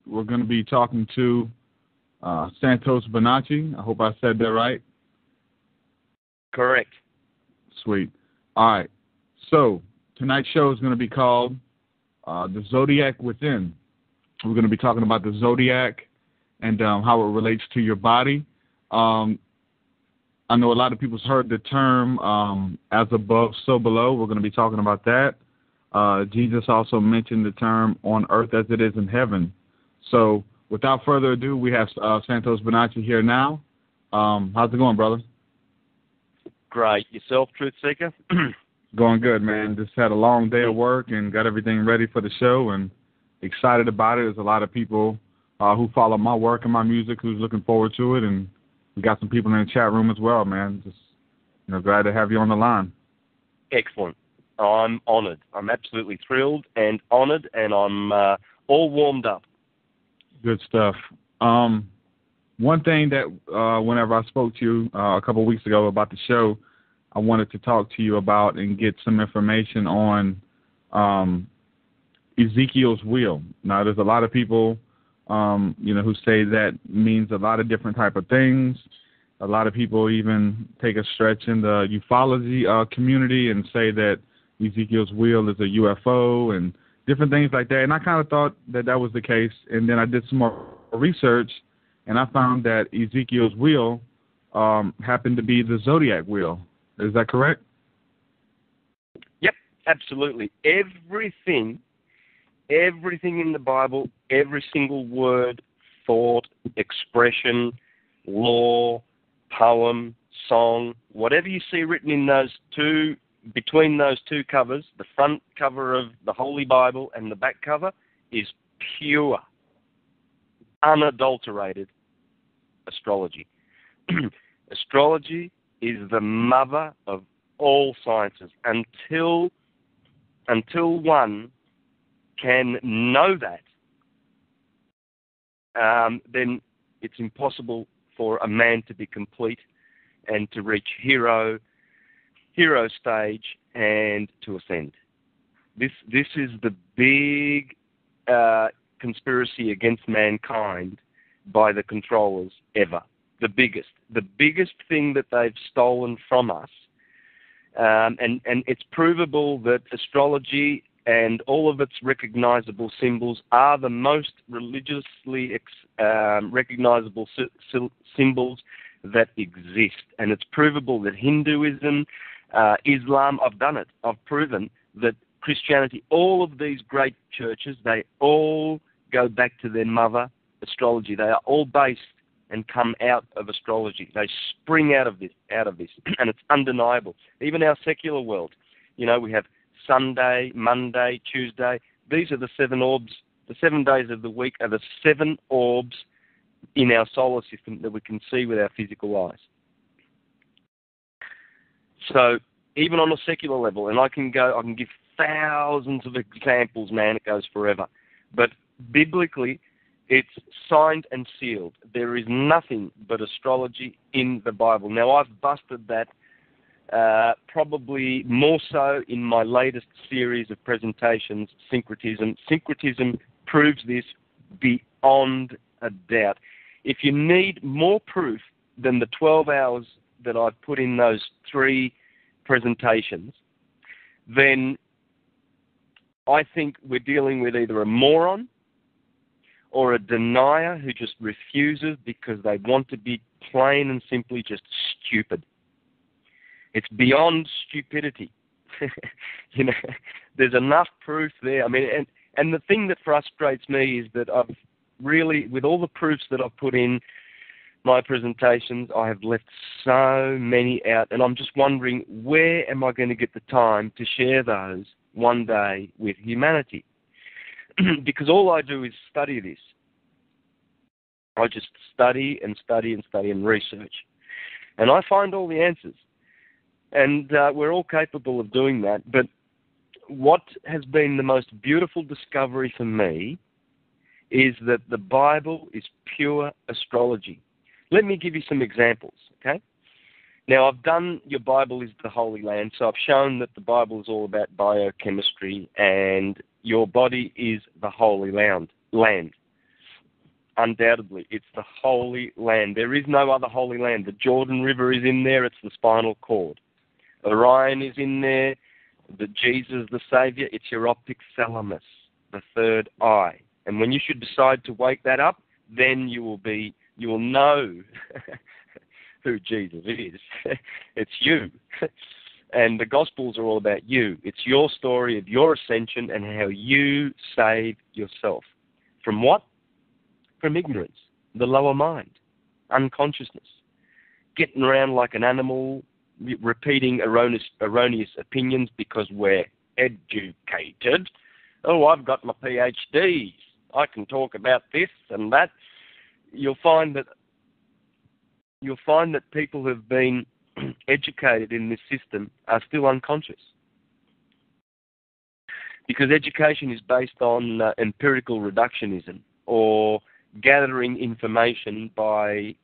We're going to be talking to Santos Bonacci. I hope I said that right. Correct. Sweet. All right. So tonight's show is going to be called The Zodiac Within. We're going to be talking about the Zodiac and how it relates to your body. I know a lot of people's heard the term as above, so below. We're going to be talking about that. Jesus also mentioned the term on earth as it is in heaven. So without further ado, we have Santos Bonacci here now. How's it going, brother? Great. Yourself, Truth Seeker? Going good, man. Just had a long day of work and got everything ready for the show and excited about it. There's a lot of people who follow my work and my music who's looking forward to it, and we got some people in the chat room as well, man. Just glad to have you on the line. Excellent. I'm honoured. I'm absolutely thrilled and honoured, and I'm all warmed up. Good stuff. One thing that whenever I spoke to you a couple of weeks ago about the show, I wanted to talk to you about and get some information on Ezekiel's wheel. Now, there's a lot of people, who say that means a lot of different type of things. A lot of people even take a stretch in the ufology community and say that Ezekiel's wheel is a UFO and different things like that. And I kind of thought that that was the case. And then I did some more research, and I found that Ezekiel's wheel happened to be the Zodiac wheel. Is that correct? Yep, absolutely. Everything in the Bible, every single word, thought, expression, law, poem, song, whatever you see written in those two, between those two covers, the front cover of the Holy Bible and the back cover, is pure, unadulterated astrology. Astrology is the mother of all sciences. Until one can know that, then it's impossible for a man to be complete and to reach hero stage and to ascend. This is the big conspiracy against mankind by the controllers ever. The biggest thing that they've stolen from us, and it's provable that astrology and all of its recognizable symbols are the most religiously recognizable symbols that exist. And it's provable that Hinduism, Islam, I've done it. I've proven that Christianity, all of these great churches, they all go back to their mother, astrology. They are all based and come out of astrology. They spring out of this, and it's undeniable. Even our secular world, we have Sunday, Monday, Tuesday. These are the 7 orbs. The 7 days of the week are the 7 orbs in our solar system that we can see with our physical eyes. So even on a secular level, and I can give thousands of examples, man, it goes forever. But biblically, it's signed and sealed. There is nothing but astrology in the Bible. Now, I've busted that probably more so in my latest series of presentations, Syncretism. Syncretism proves this beyond a doubt. If you need more proof than the 12 hours that I've put in those 3 presentations, then I think we're dealing with either a moron or a denier who just refuses because they want to be plain and simply just stupid. It's beyond stupidity. There's enough proof there. I mean, and the thing that frustrates me is that I've really, with all the proofs that I've put in my presentations, I have left so many out, and I'm just wondering, where am I going to get the time to share those one day with humanity? Because all I do is study this. I just study and study and study and research. And I find all the answers. And we're all capable of doing that. But what has been the most beautiful discovery for me is that the Bible is pure astrology. Let me give you some examples, okay? Now, I've done Your Bible is the Holy Land, so I've shown that the Bible is all about biochemistry and Your body is the holy land. Undoubtedly, it's the holy land. There is no other holy land. The Jordan River is in there. It's the spinal cord. Orion is in there. The Jesus, the Saviour, it's your optic thalamus, the third eye. And when you should decide to wake that up, then you will know who Jesus is. It's you. And the Gospels are all about you. It's your story of your ascension and how you saved yourself. From what? From ignorance, the lower mind, unconsciousness, getting around like an animal, repeating erroneous opinions because we're educated. Oh, I've got my PhDs. I can talk about this and that. You'll find that people who've been educated in this system are still unconscious. Because education is based on empirical reductionism, or gathering information by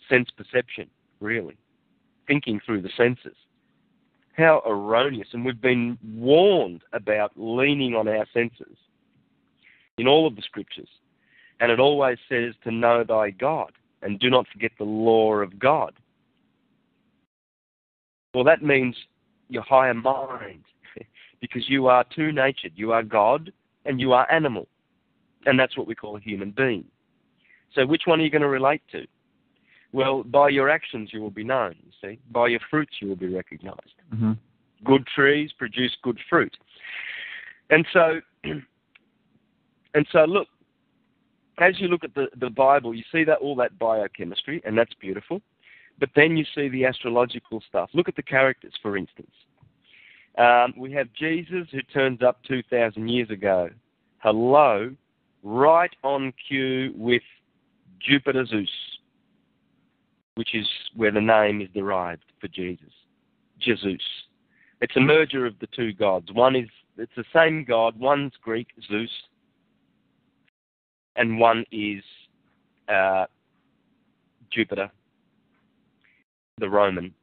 sense perception, really. Thinking through the senses. How erroneous. And we've been warned about leaning on our senses in all of the scriptures. And it always says to know thy God and do not forget the law of God. Well, that means your higher mind, because you are two-natured. You are God and you are animal. And that's what we call a human being. So which one are you going to relate to? Well, by your actions you will be known, you see. By your fruits you will be recognized. Mm-hmm. Good trees produce good fruit. And so look, as you look at the Bible, you see that all that biochemistry, and that's beautiful. But then you see the astrological stuff. Look at the characters, for instance. We have Jesus, who turns up 2,000 years ago. Hello, right on cue with Jupiter Zeus, which is where the name is derived for Jesus. Jesus. It's a merger of the two gods. It's the same god. One's Greek, Zeus, and one is Jupiter, the Roman.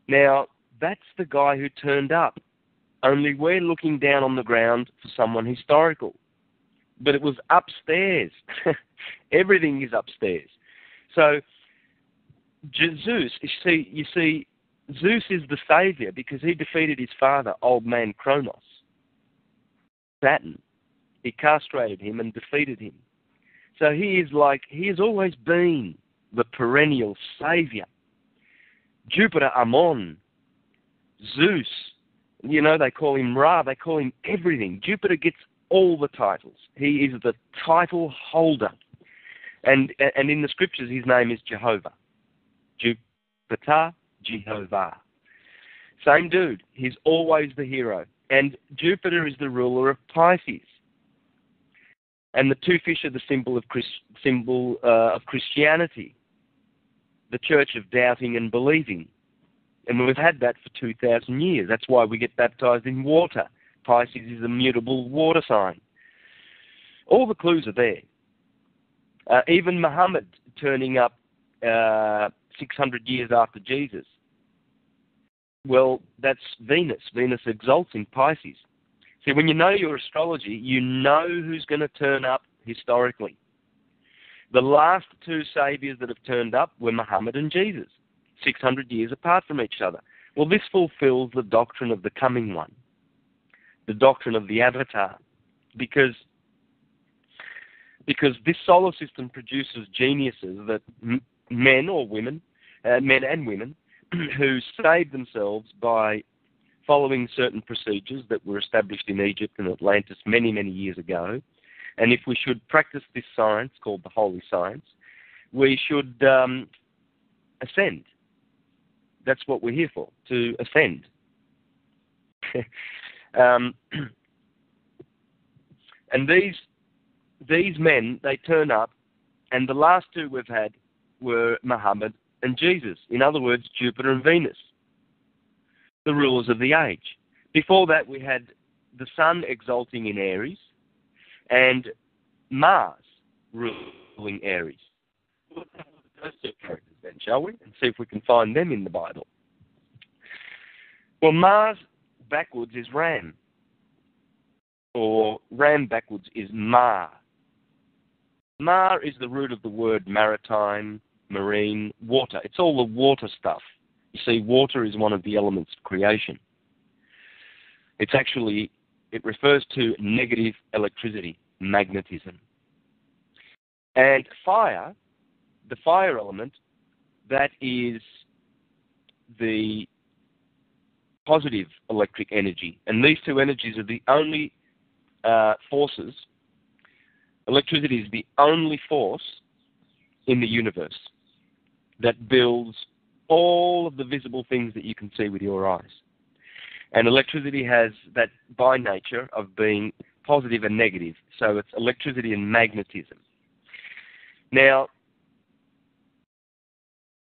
Now, that's the guy who turned up. Only we're looking down on the ground for someone historical. But it was upstairs. Everything is upstairs. So, Zeus, you see, Zeus is the saviour because he defeated his father, old man Kronos, Saturn. He castrated him and defeated him. So he has always been the perennial saviour. Jupiter Ammon, Zeus, they call him Ra, they call him everything. Jupiter gets all the titles. He is the title holder. And in the scriptures, his name is Jehovah. Jupiter, Jehovah. Same dude. He's always the hero. And Jupiter is the ruler of Pisces. And the two fish are the symbol of Christianity, the church of doubting and believing. And we've had that for 2,000 years. That's why we get baptized in water. Pisces is a mutable water sign. All the clues are there. Even Muhammad turning up 600 years after Jesus. Well, that's Venus. Venus exalts in Pisces. See, when you know your astrology, you know who's going to turn up historically. The last two saviours that have turned up were Muhammad and Jesus, 600 years apart from each other. Well, this fulfills the doctrine of the coming one, the doctrine of the avatar, because this solar system produces geniuses that men or women, men and women, who saved themselves by following certain procedures that were established in Egypt and Atlantis many, many years ago. And if we should practice this science, called the holy science, we should ascend. That's what we're here for, to ascend. And these men, they turn up, and the last two we've had were Muhammad and Jesus. In other words, Jupiter and Venus, the rulers of the age. Before that, we had the sun exalting in Aries and Mars ruling Aries. We'll look at those two characters then, shall we? And see if we can find them in the Bible. Well, Mars backwards is Ram. Ram backwards is Ma. Ma is the root of the word maritime, marine, water. It's all the water stuff. You see, water is one of the elements of creation. It refers to negative electricity, magnetism. And fire, the fire element, that is the positive electric energy. And these two energies are the only forces. Electricity is the only force in the universe that builds all of the visible things that you can see with your eyes. And electricity has that by nature of being positive and negative. So it's electricity and magnetism. Now,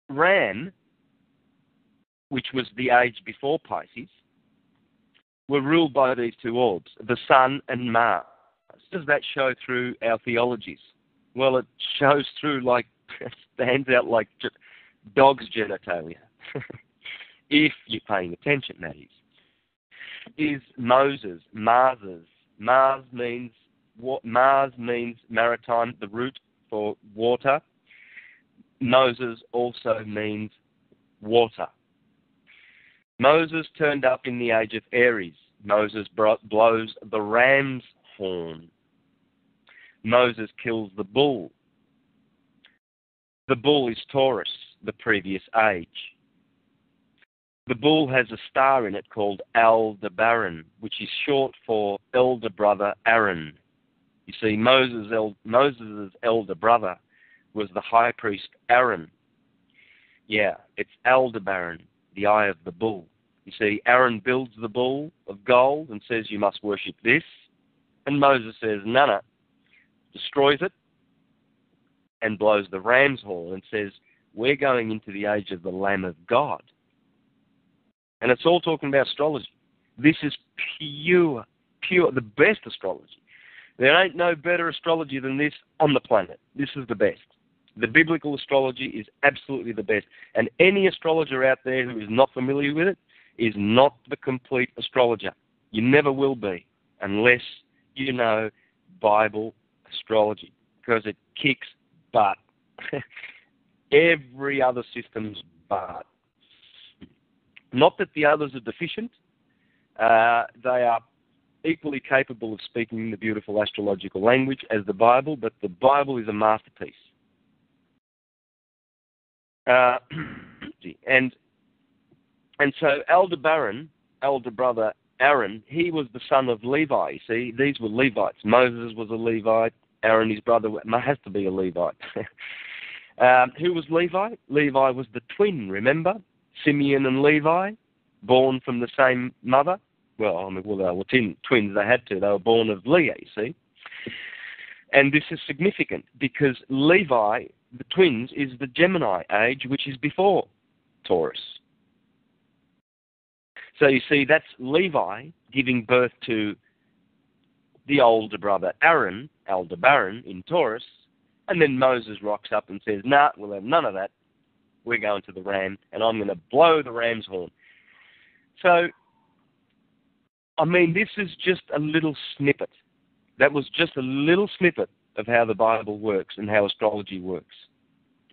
Ram, which was the age before Pisces, were ruled by these two orbs, the Sun and Mars. Does that show through our theologies? Well, it shows through stands out like dog's genitalia. If you're paying attention, that is. Is Moses, Mars's. Mars means maritime, the root for water. Moses also means water. Moses turned up in the age of Aries. Moses blows the ram's horn. Moses kills the bull. The bull is Taurus, the previous age. The bull has a star in it called Aldebaran, which is short for elder brother Aaron. You see, Moses' elder brother was the high priest Aaron. Yeah, it's Aldebaran, the eye of the bull. You see, Aaron builds the bull of gold and says you must worship this. And Moses says, no, destroys it and blows the ram's horn and says, we're going into the age of the Lamb of God. And it's all talking about astrology. This is pure, the best astrology. There ain't no better astrology than this on the planet. This is the best. The biblical astrology is absolutely the best. And any astrologer out there who is not familiar with it is not the complete astrologer. You never will be unless you know Bible astrology, because it kicks butt. Every other system's butt. Not that the others are deficient. They are equally capable of speaking the beautiful astrological language as the Bible, but the Bible is a masterpiece. And so Aldebaran, elder brother Aaron, he was the son of Levi. You see, these were Levites. Moses was a Levite. Aaron, his brother, has to be a Levite. Who was Levi? Levi was the twin, remember? Simeon and Levi, born from the same mother. They were twins. They had to. They were born of Leah, you see. And this is significant because Levi, the twins, is the Gemini age, which is before Taurus. So you see, that's Levi giving birth to the older brother Aaron, Aldebaran, in Taurus, and then Moses rocks up and says, nah, we'll have none of that. We're going to the ram, and I'm going to blow the ram's horn. So, I mean, this is just a little snippet. That was just a little snippet of how the Bible works and how astrology works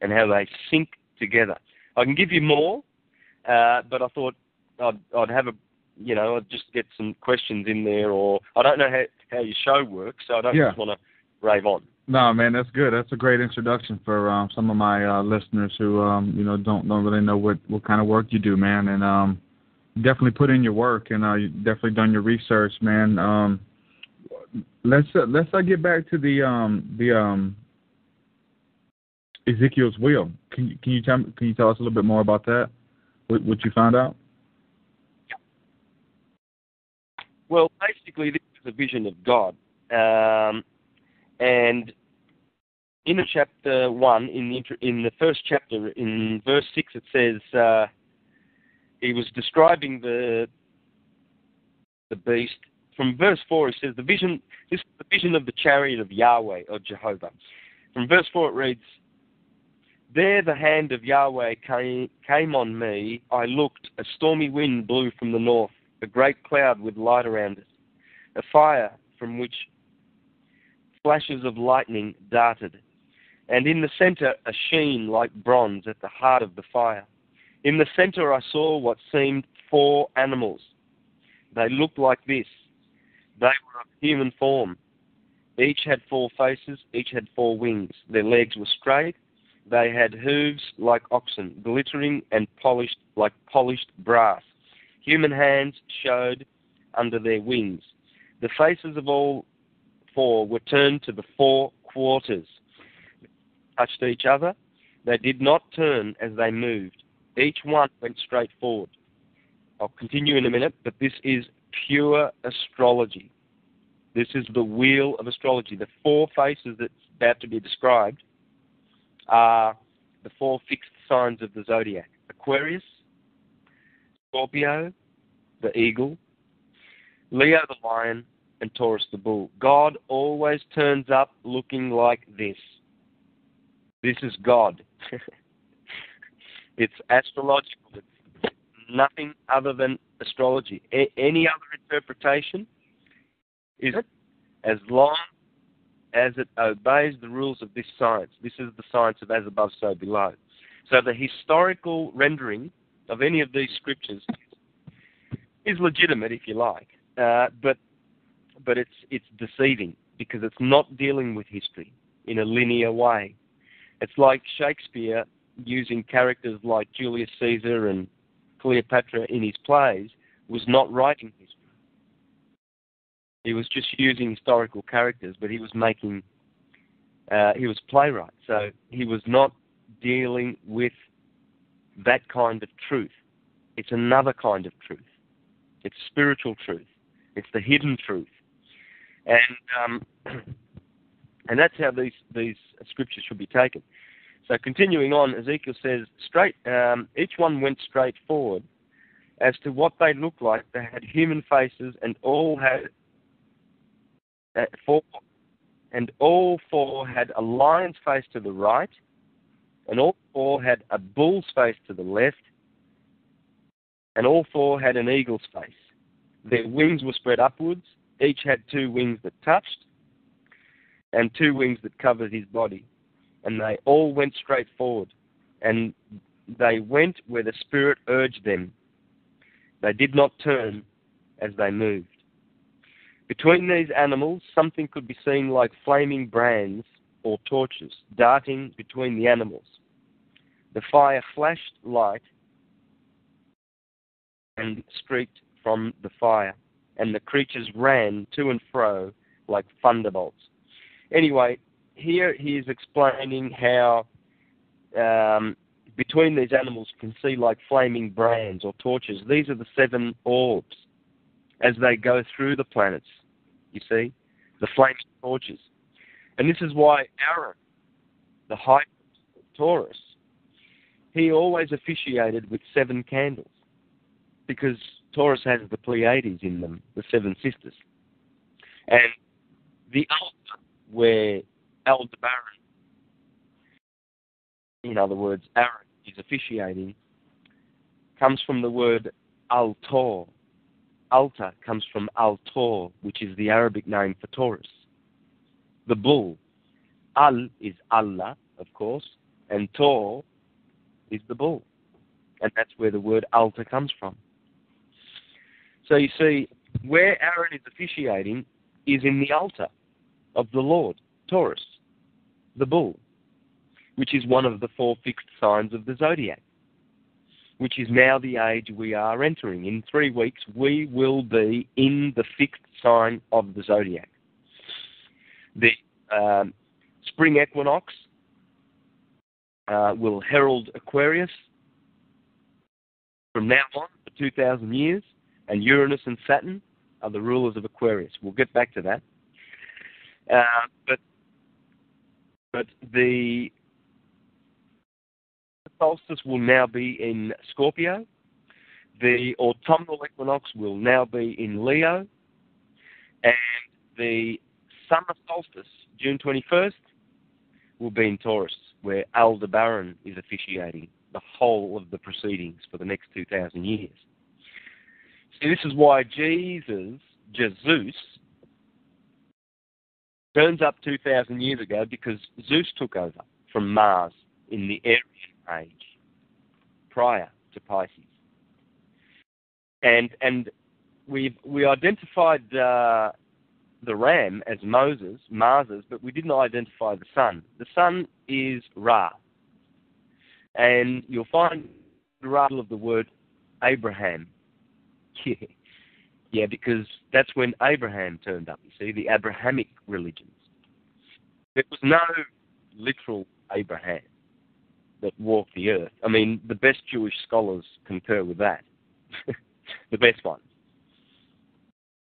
and how they sync together. I can give you more, but I thought I'd have I'd just get some questions in there, or I don't know how your show works, so I don't just want to rave on. No, man, that's good. That's a great introduction for some of my listeners who don't really know what kind of work you do, man. And definitely put in your work, and you've definitely done your research, man. Let's get back to the Ezekiel's wheel. Can you tell us a little bit more about that? What you found out? Well, basically, this is a vision of God, and in chapter 1, in the first chapter, in verse 6, it says he was describing the beast. From verse 4, it says this is the vision of the chariot of Yahweh, or Jehovah. From verse 4, it reads, there the hand of Yahweh came on me. I looked, a stormy wind blew from the north, a great cloud with light around it, a fire from which flashes of lightning darted, and in the center a sheen like bronze at the heart of the fire. In the center I saw what seemed 4 animals. They looked like this. They were of human form. Each had 4 faces, each had 4 wings. Their legs were straight. They had hooves like oxen, glittering and polished like polished brass. Human hands showed under their wings. The faces of all 4 were turned to the 4 quarters. They touched each other. They did not turn as they moved. Each one went straight forward. I'll continue in a minute, but this is pure astrology. This is the wheel of astrology. The 4 faces that's about to be described are the 4 fixed signs of the zodiac: Aquarius, Scorpio, the eagle, Leo the lion, and Taurus the bull. God always turns up looking like this. This is God. It's astrological. It's nothing other than astrology. Any other interpretation is as long as it obeys the rules of this science. This is the science of as above, so below. So the historical rendering of any of these scriptures is legitimate, if you like, but it's deceiving because it's not dealing with history in a linear way. It's like Shakespeare using characters like Julius Caesar and Cleopatra in his plays was not writing history. He was just using historical characters, but he was playwright, so he was not dealing with that kind of truth. It's another kind of truth. It's spiritual truth. It's the hidden truth. And that's how these scriptures should be taken. So continuing on, Ezekiel says, each one went straight forward. As to what they looked like, they had human faces, and all had 4 had a lion's face to the right, and all 4 had a bull's face to the left, and all 4 had an eagle's face. Their wings were spread upwards. Each had 2 wings that touched, and 2 wings that covered his body. And they all went straight forward, and they went where the Spirit urged them. They did not turn as they moved. Between these animals, something could be seen like flaming brands or torches darting between the animals. The fire flashed light and streaked from the fire, and the creatures ran to and fro like thunderbolts. Anyway, here he is explaining how between these animals you can see like flaming brands or torches. These are the 7 orbs as they go through the planets, you see, the flaming torches. And this is why Aaron, the high priest of Taurus, he always officiated with 7 candles, because Taurus has the Pleiades in them, the 7 sisters. And the altar where Aldebaran, in other words, Aaron, is officiating, comes from the word altor. Altar comes from altor, which is the Arabic name for Taurus. The bull, al is Allah, of course, and tor is the bull. And that's where the word altar comes from. So you see, where Aaron is officiating is in the altar of the Lord, Taurus, the bull, which is one of the 4 fixed signs of the zodiac, which is now the age we are entering. In 3 weeks, we will be in the fixed sign of the zodiac. The spring equinox will herald Aquarius from now on for 2,000 years, and Uranus and Saturn are the rulers of Aquarius. We'll get back to that. But the solstice will now be in Scorpio. The autumnal equinox will now be in Leo. And the summer solstice, June 21st, will be in Taurus, where Aldebaran is officiating the whole of the proceedings for the next 2,000 years. See, this is why Jesus, Turns up 2,000 years ago because Zeus took over from Mars in the Aryan age, prior to Pisces. And we identified the ram as Mars's, but we didn't identify the sun. The sun is Ra. And you'll find the rattle of the word Abraham. Yeah, because that's when Abraham turned up, you see, the Abrahamic religions. There was no literal Abraham that walked the earth. I mean, the best Jewish scholars concur with that. The best ones.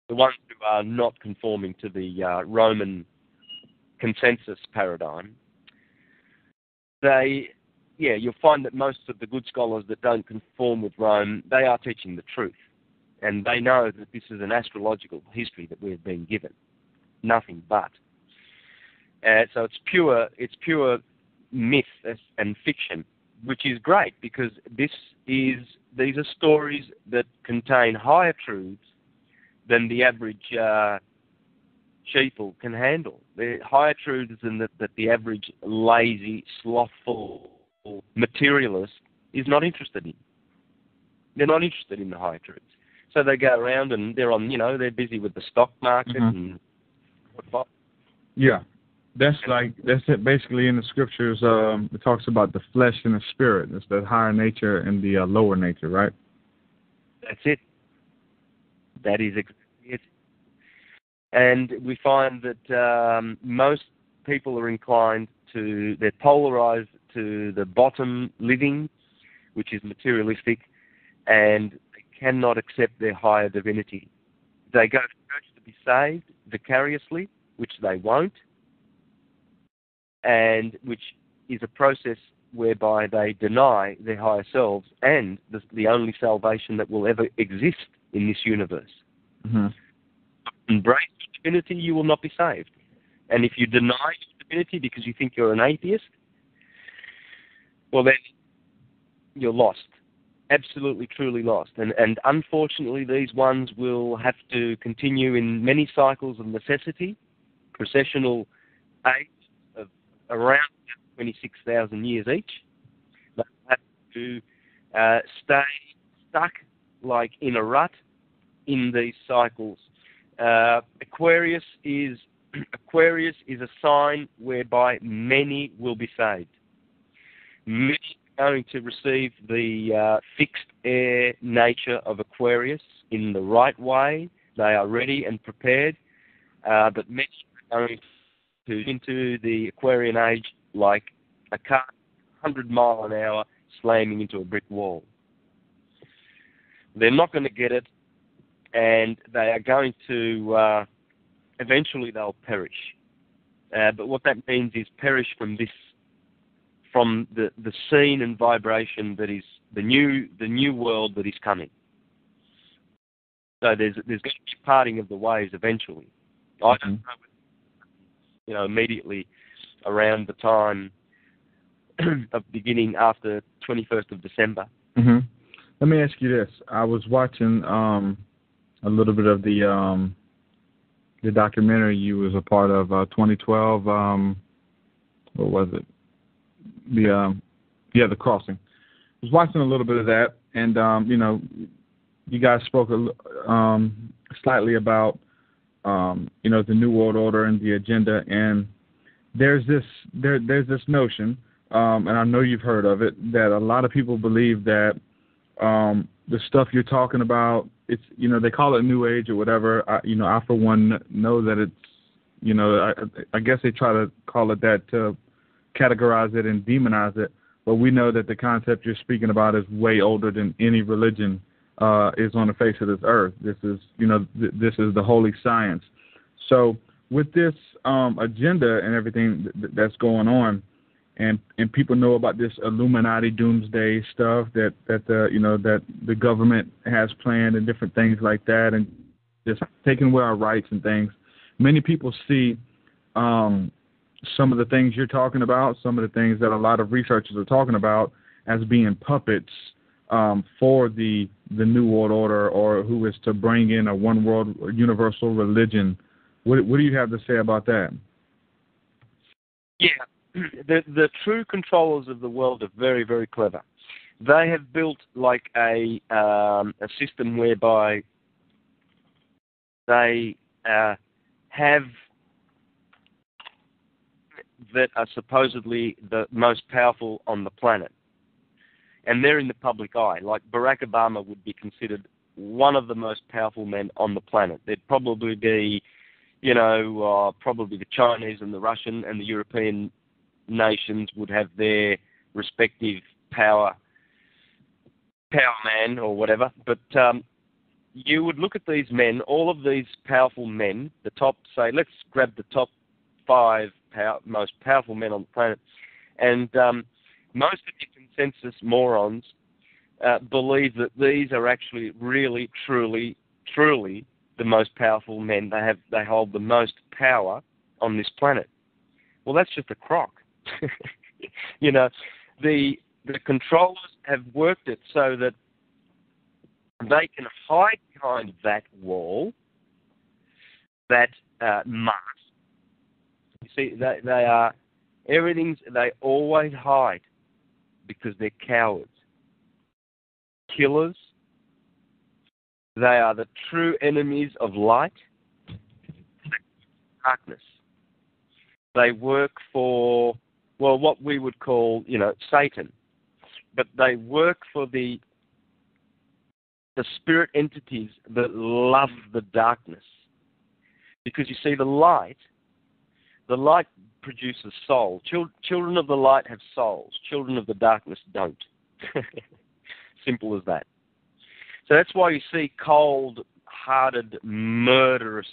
The ones who are not conforming to the Roman consensus paradigm. You'll find that most of the good scholars that don't conform with Rome, they are teaching the truth. And they know that this is an astrological history that we have been given. Nothing but. So it's pure myth and fiction, which is great because these are stories that contain higher truths than the average sheeple can handle. They're higher truths than that the average lazy, slothful materialist is not interested in. They're not interested in the higher truths. So they go around and they're busy with the stock market and what. Yeah. That's it basically in the scriptures. It talks about the flesh and the spirit. It's the higher nature and the lower nature, right? That's it. That is exactly it. And we find that most people are they're polarized to the bottom living, which is materialistic, and they cannot accept their higher divinity. They go to church to be saved vicariously, which they won't, and which is a process whereby they deny their higher selves and the only salvation that will ever exist in this universe. Mm-hmm. Embrace your divinity, you will not be saved. And if you deny your divinity because you think you're an atheist, well then you're lost. Absolutely, truly lost. And unfortunately, these ones will have to continue in many cycles of necessity, processional age of around 26,000 years each. They'll have to stay stuck like in a rut in these cycles. Aquarius is a sign whereby many will be saved. Many are going to receive the fixed air nature of Aquarius in the right way. They are ready and prepared, but many are going to into the Aquarian age like a car 100 miles an hour slamming into a brick wall. They're not going to get it, and they are going to eventually they'll perish. But what that means is perish from the scene and vibration that is the new world that is coming. So there's going to be a parting of the ways eventually. I don't know, immediately around the time of beginning after 21st of December. Mm-hmm. Let me ask you this. I was watching a little bit of the documentary you was a part of, 2012. What was it? The Crossing. I was watching a little bit of that, and you guys spoke slightly about the New World Order and the agenda, and there's this notion, and I know you've heard of it, that a lot of people believe that the stuff you're talking about, it's they call it New Age or whatever. I for one know that it's I guess they try to call it that to categorize it and demonize it, but we know that the concept you're speaking about is way older than any religion is on the face of this earth. This is this is the holy science. So with this agenda and everything that's going on, and people know about this Illuminati doomsday stuff that the government has planned and different things like that, and just taking away our rights and things. Many people see some of the things you're talking about, some of the things that a lot of researchers are talking about as being puppets for the New World Order, or who is to bring in a one world universal religion. What do you have to say about that? Yeah, the true controllers of the world are very, very clever. They have built like a system whereby they have that are supposedly the most powerful on the planet. And they're in the public eye. Like Barack Obama would be considered one of the most powerful men on the planet. There'd probably be, probably the Chinese and the Russian and the European nations would have their respective power man or whatever. But you would look at these men, all of these powerful men, the top, say, let's grab the top 5 most powerful men on the planet, and most of the consensus morons believe that these are actually really, truly the most powerful men. They hold the most power on this planet. Well, that's just a crock. The controllers have worked it so that they can hide behind that wall, that mask. You see, they always hide because they're cowards. Killers. They are the true enemies of light, darkness. They work for, what we would call, Satan. But they work for the spirit entities that love the darkness. Because you see, the light produces soul. Children of the light have souls. Children of the darkness don't. Simple as that. So that's why you see cold-hearted, murderous,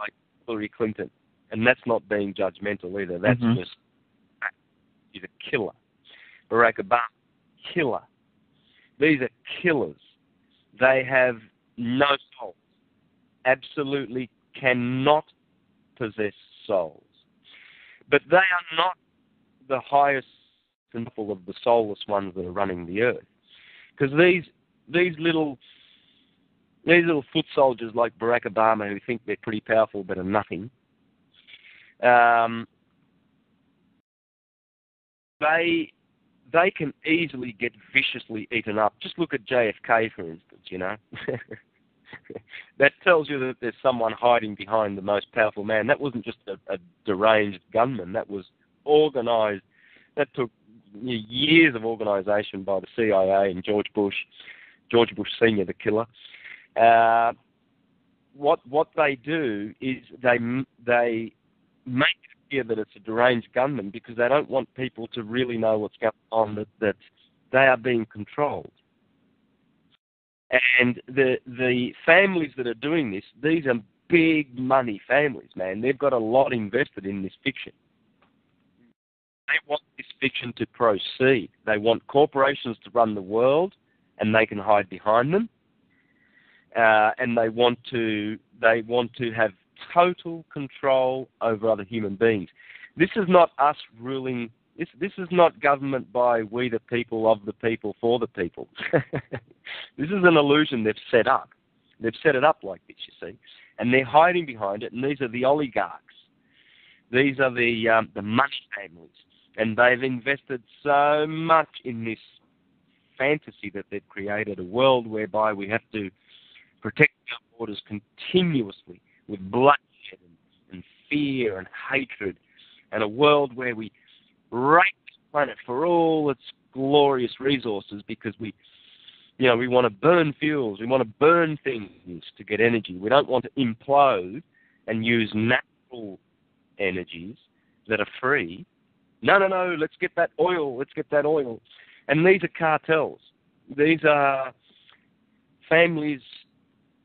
like Hillary Clinton. And that's not being judgmental either. That's just, he's a killer. Barack Obama, killer. These are killers. They have no soul. Absolutely cannot possess souls. But they are not the highest symbol of the soulless ones that are running the earth. Because these little foot soldiers like Barack Obama, who think they're pretty powerful but are nothing, they can easily get viciously eaten up. Just look at JFK, for instance, That tells you that there's someone hiding behind the most powerful man. That wasn't just a deranged gunman. That was organized. That took years of organization by the CIA and George Bush Sr., the killer. What they do is they make it clear that it's a deranged gunman because they don't want people to really know what's going on, that they are being controlled. And the families that are doing this, these are big money families, man. They've got a lot invested in this fiction. They want this fiction to proceed. They want corporations to run the world, and they can hide behind them. And they want to have total control over other human beings. This is not us ruling. This is not government by we the people, of the people, for the people. This is an illusion they've set up. They've set it up like this, you see, and they're hiding behind it. And these are the oligarchs. These are the money families. And they've invested so much in this fantasy that they've created, a world whereby we have to protect our borders continuously with bloodshed and fear and hatred, and a world where we rape this planet for all its glorious resources because we want to burn fuels, we want to burn things to get energy. We don't want to implode and use natural energies that are free. No, let's get that oil. And these are cartels. These are families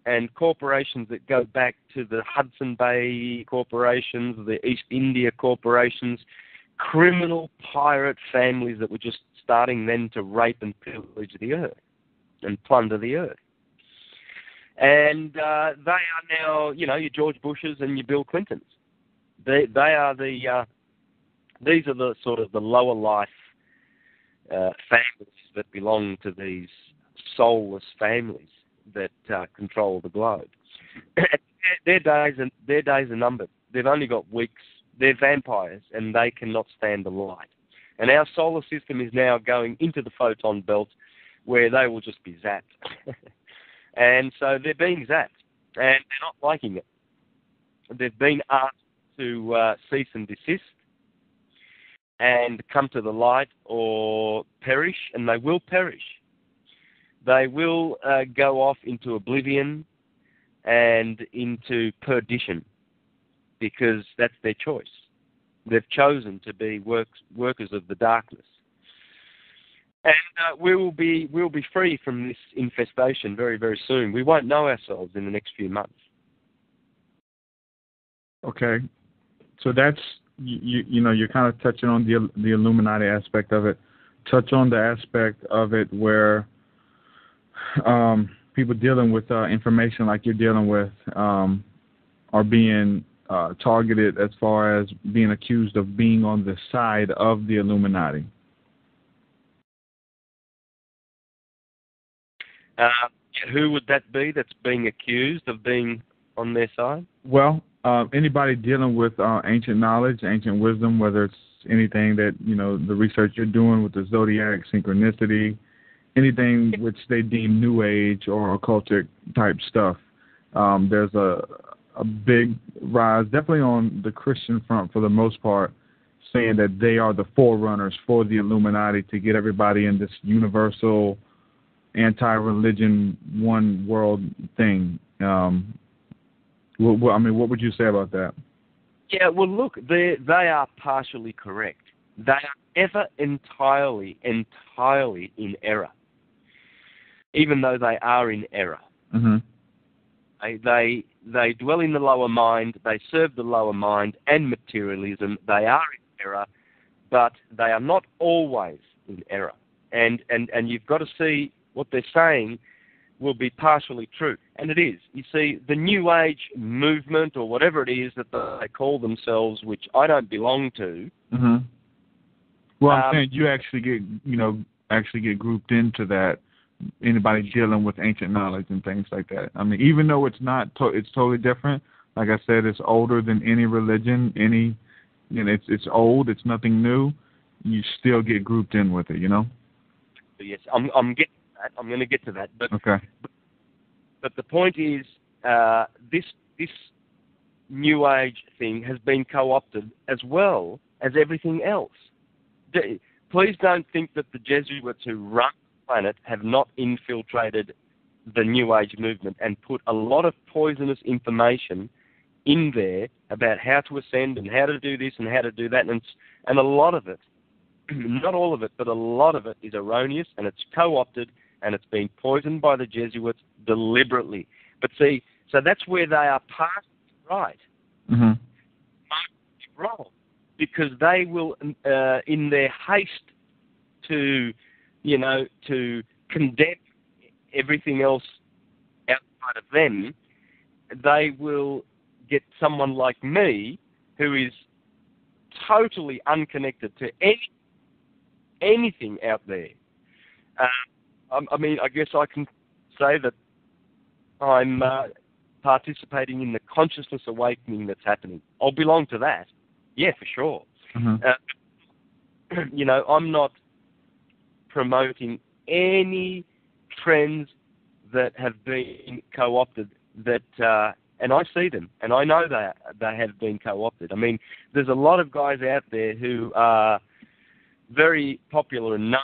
and corporations that go back to the Hudson Bay corporations, the East India corporations, criminal pirate families that were just starting then to rape and pillage the earth and plunder the earth. And they are now, your George Bushes and your Bill Clintons. They are these are the sort of the lower life families that belong to these soulless families that control the globe. Their days are numbered. They've only got weeks They're vampires, and they cannot stand the light. And our solar system is now going into the photon belt, where they will just be zapped. And so they're being zapped, and they're not liking it. They've been asked to cease and desist and come to the light or perish, and they will perish. They will go off into oblivion and into perdition, because that's their choice. They've chosen to be workers of the darkness. And we'll be free from this infestation very, very soon. We won't know ourselves in the next few months. Okay, so that's you're kind of touching on the Illuminati aspect of it. Touch on the aspect of it where people dealing with information like you're dealing with are being targeted as far as being accused of being on the side of the Illuminati. Who would that be that's being accused of being on their side? Well, anybody dealing with ancient knowledge, ancient wisdom, whether it's anything that, the research you're doing with the Zodiac, synchronicity, anything which they deem New Age or occultic type stuff. There's a big rise, definitely on the Christian front for the most part, saying that they are the forerunners for the Illuminati to get everybody in this universal anti-religion, one world thing. What would you say about that? Yeah, well, look, they are partially correct. They are ever entirely in error, even though they are in error. Mm-hmm. They dwell in the lower mind, they serve the lower mind and materialism. They are in error, but they are not always in error. And you've got to see what they're saying will be partially true. And it is. You see, the New Age movement, or whatever it is that they call themselves, which I don't belong to. Mm-hmm. Well, I'm saying you actually get grouped into that. Anybody dealing with ancient knowledge and things like that. I mean, even though it's not, it's totally different. Like I said, it's older than any religion. It's old. It's nothing new. You still get grouped in with it. Yes, I'm getting that. I'm going to get to that. But okay. But the point is, this New Age thing has been co-opted as well as everything else. Please don't think that the Jesuits who run the planet have not infiltrated the New Age movement and put a lot of poisonous information in there about how to ascend and how to do this and how to do that. And a lot of it, not all of it, but a lot of it is erroneous, and it's co-opted, and it's been poisoned by the Jesuits deliberately. But see, so that's where they are partially right. Mm-hmm. Wrong. Because they will, in their haste to condemn everything else outside of them, they will get someone like me, who is totally unconnected to anything out there. I guess I can say that I'm participating in the consciousness awakening that's happening. I'll belong to that. Yeah, for sure. Mm-hmm. I'm not promoting any trends that have been co-opted and I see them, and I know that they have been co-opted. I mean, there's a lot of guys out there who are very popular and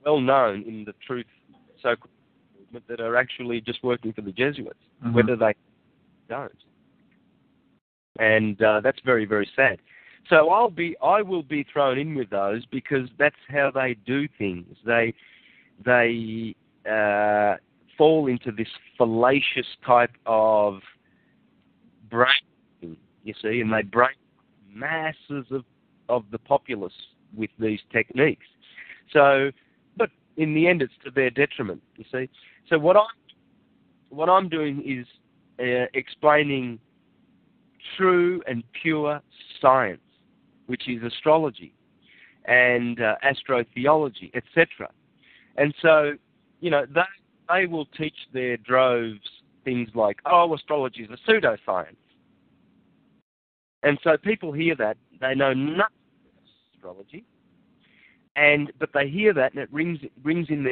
well known in the truth so-called movement that are actually just working for the Jesuits, mm-hmm. whether they don't. And that's very, very sad. So I will be thrown in with those because that's how they do things. They fall into this fallacious type of brain, you see, and they brain masses of the populace with these techniques. So, but in the end, it's to their detriment, you see. So what I'm doing is explaining true and pure science, which is astrology and astrotheology, etc. And so, they will teach their droves things like, astrology is a pseudoscience. And so people hear that, They know nothing about astrology, but they hear that, and it rings in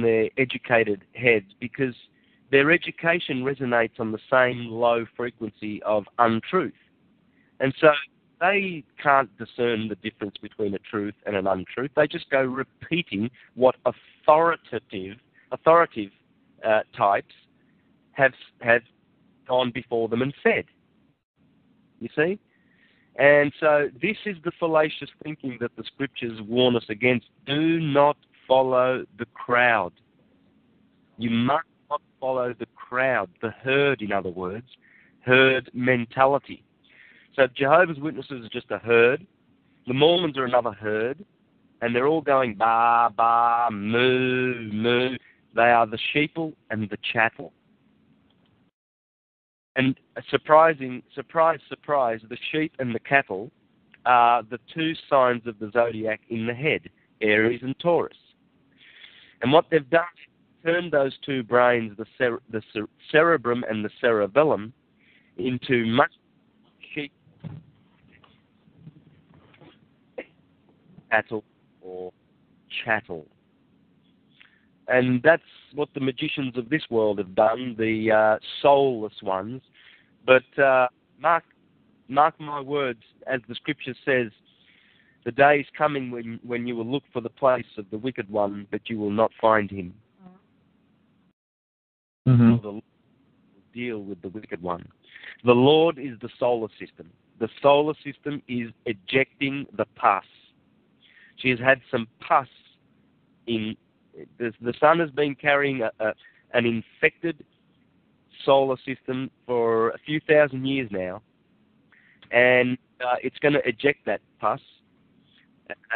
their educated heads, because their education resonates on the same low frequency of untruth, and so they can't discern the difference between a truth and an untruth. They just go repeating what authoritative types have gone before them and said. You see? And so this is the fallacious thinking that the scriptures warn us against. Do not follow the crowd. You must not follow the crowd, the herd, in other words, herd mentality. So Jehovah's Witnesses are just a herd. The Mormons are another herd. And they're all going ba, ba, moo, moo. They are the sheeple and the chattel. And surprise, surprise, the sheep and the cattle are the two signs of the zodiac in the head, Aries and Taurus. And what they've done is turned those two brains, the cerebrum and the cerebellum, into much sheep, cattle, or chattel. And that's what the magicians of this world have done, the soulless ones. But mark my words, as the scripture says, the day is coming when you will look for the place of the wicked one, but you will not find him. Mm-hmm. The Lord will deal with the wicked one. The Lord is the solar system. The solar system is ejecting the pus. She has had some pus in. The sun has been carrying an infected solar system for a few thousand years now, and it's going to eject that pus.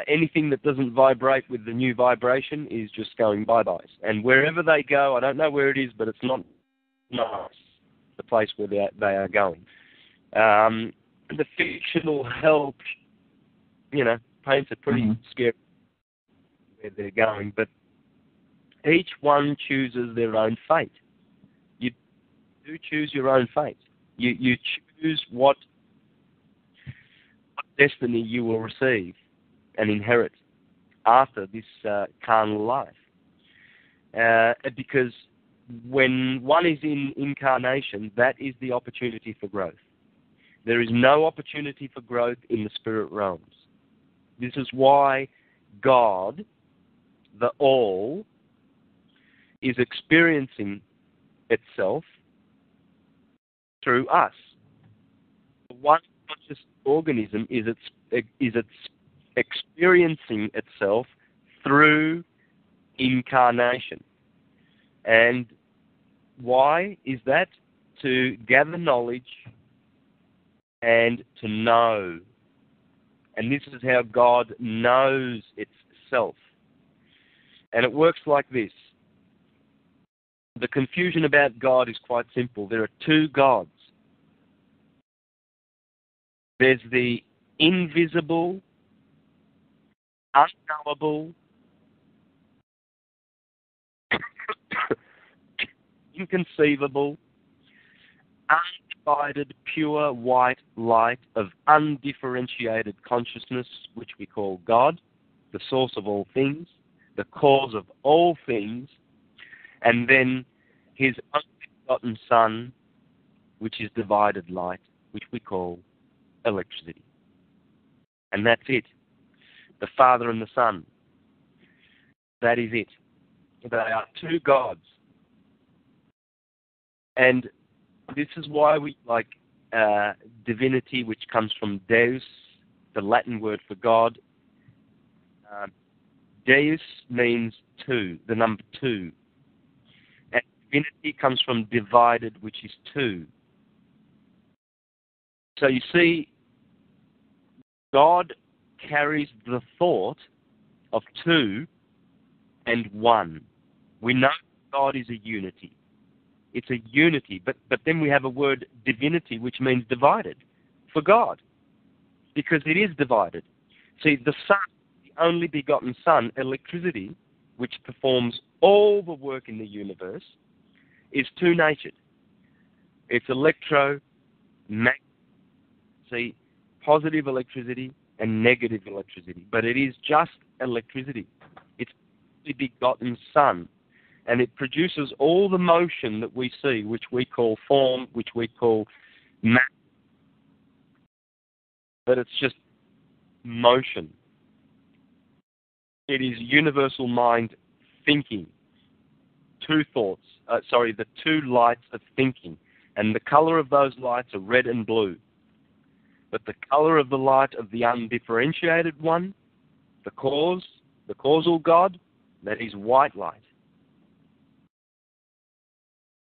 Anything that doesn't vibrate with the new vibration is just going bye-byes. And wherever they go, I don't know where it is, but it's not nice, the place where they are going. The fictional hell, paints a pretty scary where they're going, but each one chooses their own fate. You do choose your own fate. You choose what destiny you will receive and inherit after this carnal life. Because when one is in incarnation, that is the opportunity for growth. There is no opportunity for growth in the spirit realms. This is why God, the All, is experiencing itself through us. The one conscious organism is experiencing itself through incarnation. And why is that? To gather knowledge and to know. And this is how God knows itself. And it works like this. The confusion about God is quite simple. There are two gods. There's the invisible, unknowable, inconceivable, undivided, pure white light of undifferentiated consciousness, which we call God, the source of all things, the cause of all things, and then his only begotten Son, which is divided light, which we call electricity. And that's it. The Father and the Son. That is it. They are two gods. And this is why we like divinity, which comes from Deus, the Latin word for God. Deus means two, the number two. And divinity comes from divided, which is two. So you see, God carries the thought of two and one. We know God is a unity. It's a unity, but then we have a word divinity, which means divided, for God, because it is divided. See, the Son, the only begotten Son, electricity, which performs all the work in the universe, is two-natured. It's electromagnetic. See, positive electricity and negative electricity, but it is just electricity. It's the begotten sun, and it produces all the motion that we see, which we call form, which we call matter. But it's just motion. It is universal mind thinking. The two lights of thinking. And the color of those lights are red and blue. But the color of the light of the undifferentiated one, the causal God, that is white light.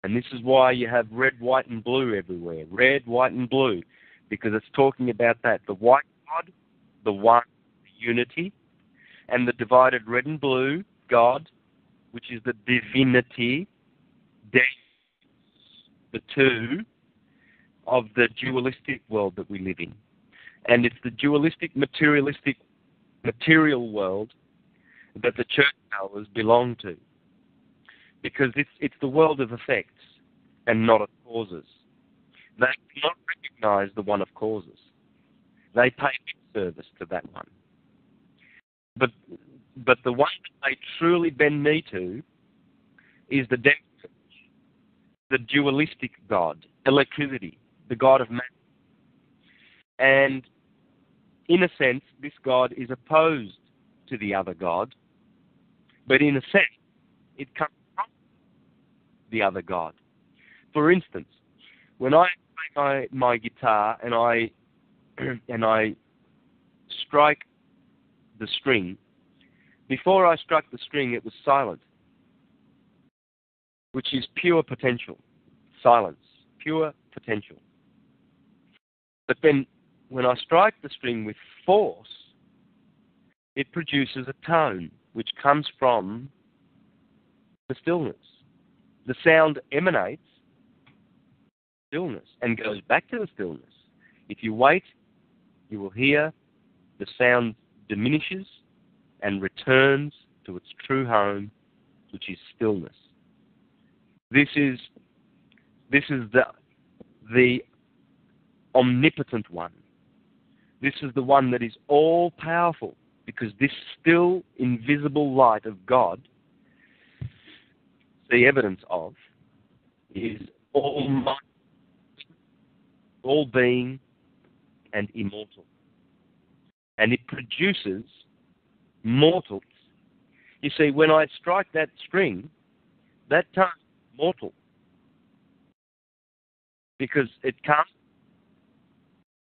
And this is why you have red, white, and blue everywhere. Red, white, and blue. Because it's talking about that. The white God, the one, the unity, and the divided red and blue God, which is the divinity, the two of the dualistic world that we live in. And it's the dualistic, materialistic, material world that the church powers belong to. Because it's the world of effects and not of causes. They cannot recognize the one of causes. They pay service to that one. But the one that they truly bend knee to is the devil, the dualistic God, electricity, the God of matter. And in a sense, this God is opposed to the other God, but in a sense, it comes from the other God. For instance, when I play my guitar and I strike the string, before I struck the string, it was silent, which is pure potential. Silence, pure potential. But then, when I strike the string with force, it produces a tone, which comes from the stillness. The sound emanates stillness and goes back to the stillness. If you wait, you will hear the sound diminishes and returns to its true home, which is stillness. This is the omnipotent one. This is the one that is all-powerful, because this still invisible light of God, the evidence of, is all-mighty, all-being, and immortal. And it produces mortals. You see, when I strike that string, that tone is mortal. Because it comes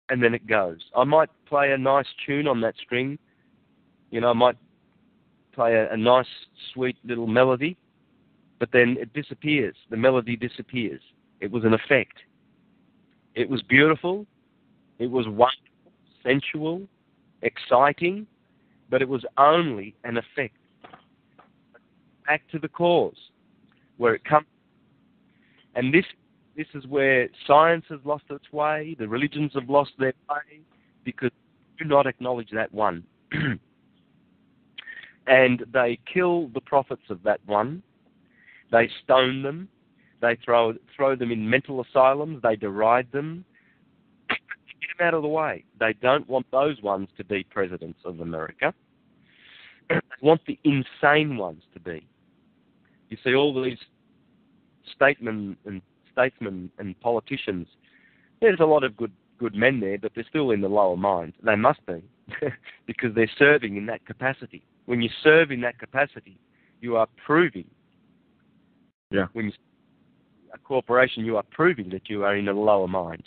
and then it goes. I might play a nice tune on that string. I might play a nice, sweet little melody, but then it disappears. The melody disappears. It was an effect. It was beautiful. It was wonderful, sensual, exciting, but it was only an effect. Back to the cause, where it comes. And this is where science has lost its way, the religions have lost their way, because they do not acknowledge that one. And they kill the prophets of that one. They stone them. They throw them in mental asylums. They deride them. Get them out of the way. They don't want those ones to be presidents of America. They want the insane ones to be. You see, all these statesmen and politicians, there's a lot of good men there, but they're still in the lower mind. They must be, because they're serving in that capacity. When you serve in that capacity, you are proving. Yeah. When you a corporation, you are proving that you are in a lower mind.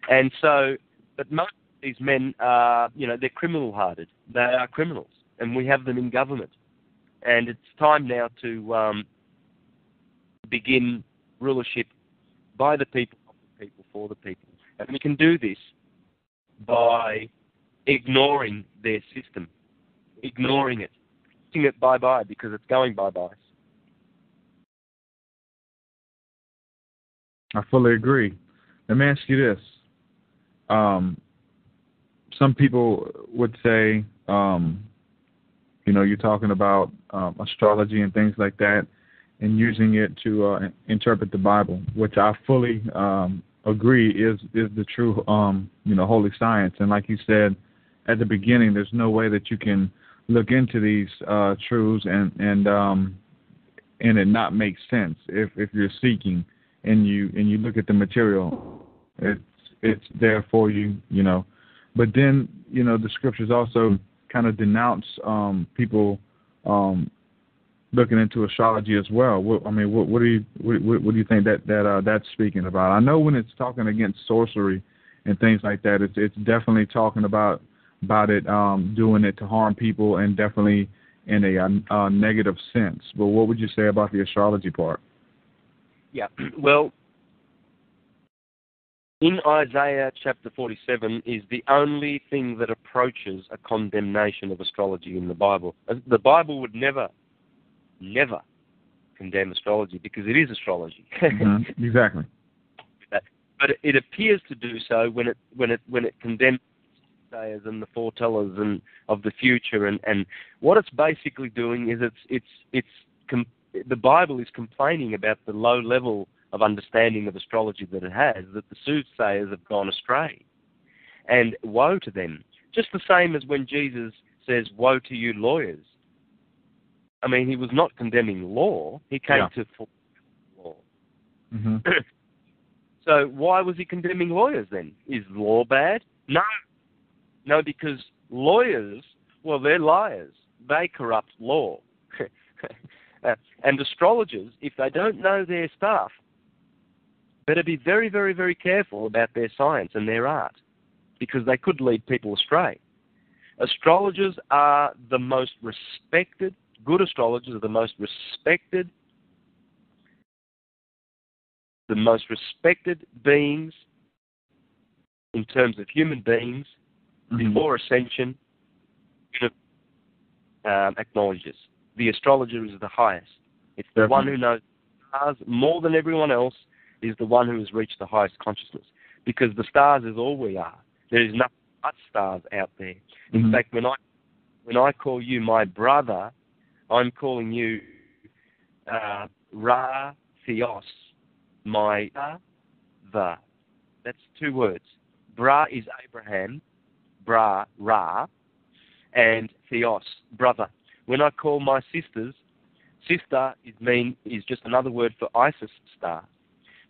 And so, but most of these men are, they're criminal-hearted. They are criminals, and we have them in government. And it's time now to begin rulership by the people, of the people, for the people. And we can do this by ignoring their system, ignoring it, letting it bye-bye, because it's going bye-bye. I fully agree. Let me ask you this. Some people would say, you're talking about astrology and things like that, and using it to interpret the Bible, which I fully agree is the true, holy science. And like you said, at the beginning, there's no way that you can look into these truths and it not make sense if you're seeking and you look at the material. It's there for you, you know. But then, you know, the scriptures also kind of denounce people looking into astrology as well. What do you think that's speaking about? I know when it's talking against sorcery and things like that, it's definitely talking about it doing it to harm people, and definitely in a negative sense. But what would you say about the astrology part? Yeah, well, in Isaiah chapter 47 is the only thing that approaches a condemnation of astrology in the Bible. The Bible would never condemn astrology because it is astrology. Mm-hmm. Exactly. But it appears to do so when it condemns sayers and the foretellers and of the future, and what it's basically doing is the Bible is complaining about the low level of understanding of astrology that it has, that the soothsayers have gone astray. And woe to them. Just the same as when Jesus says, woe to you lawyers. I mean, he was not condemning law. He came to fulfill law. Mm-hmm. So why was he condemning lawyers then? Is law bad? No, because lawyers, well, they're liars. They corrupt law. And astrologers, if they don't know their stuff, better be very, very, very careful about their science and their art, because they could lead people astray. Astrologers are the most respected, good astrologers are the most respected beings in terms of human beings before ascension acknowledges. The astrologer is the highest. It's the one who knows stars more than everyone else, is the one who has reached the highest consciousness, because the stars is all we are. There is nothing but stars out there. In fact, when I call you my brother, I'm calling you Ra Theos, my brother. That's two words. Bra is Abraham, Bra, Ra, and Theos, brother. When I call my sisters, sister is just another word for Isis star.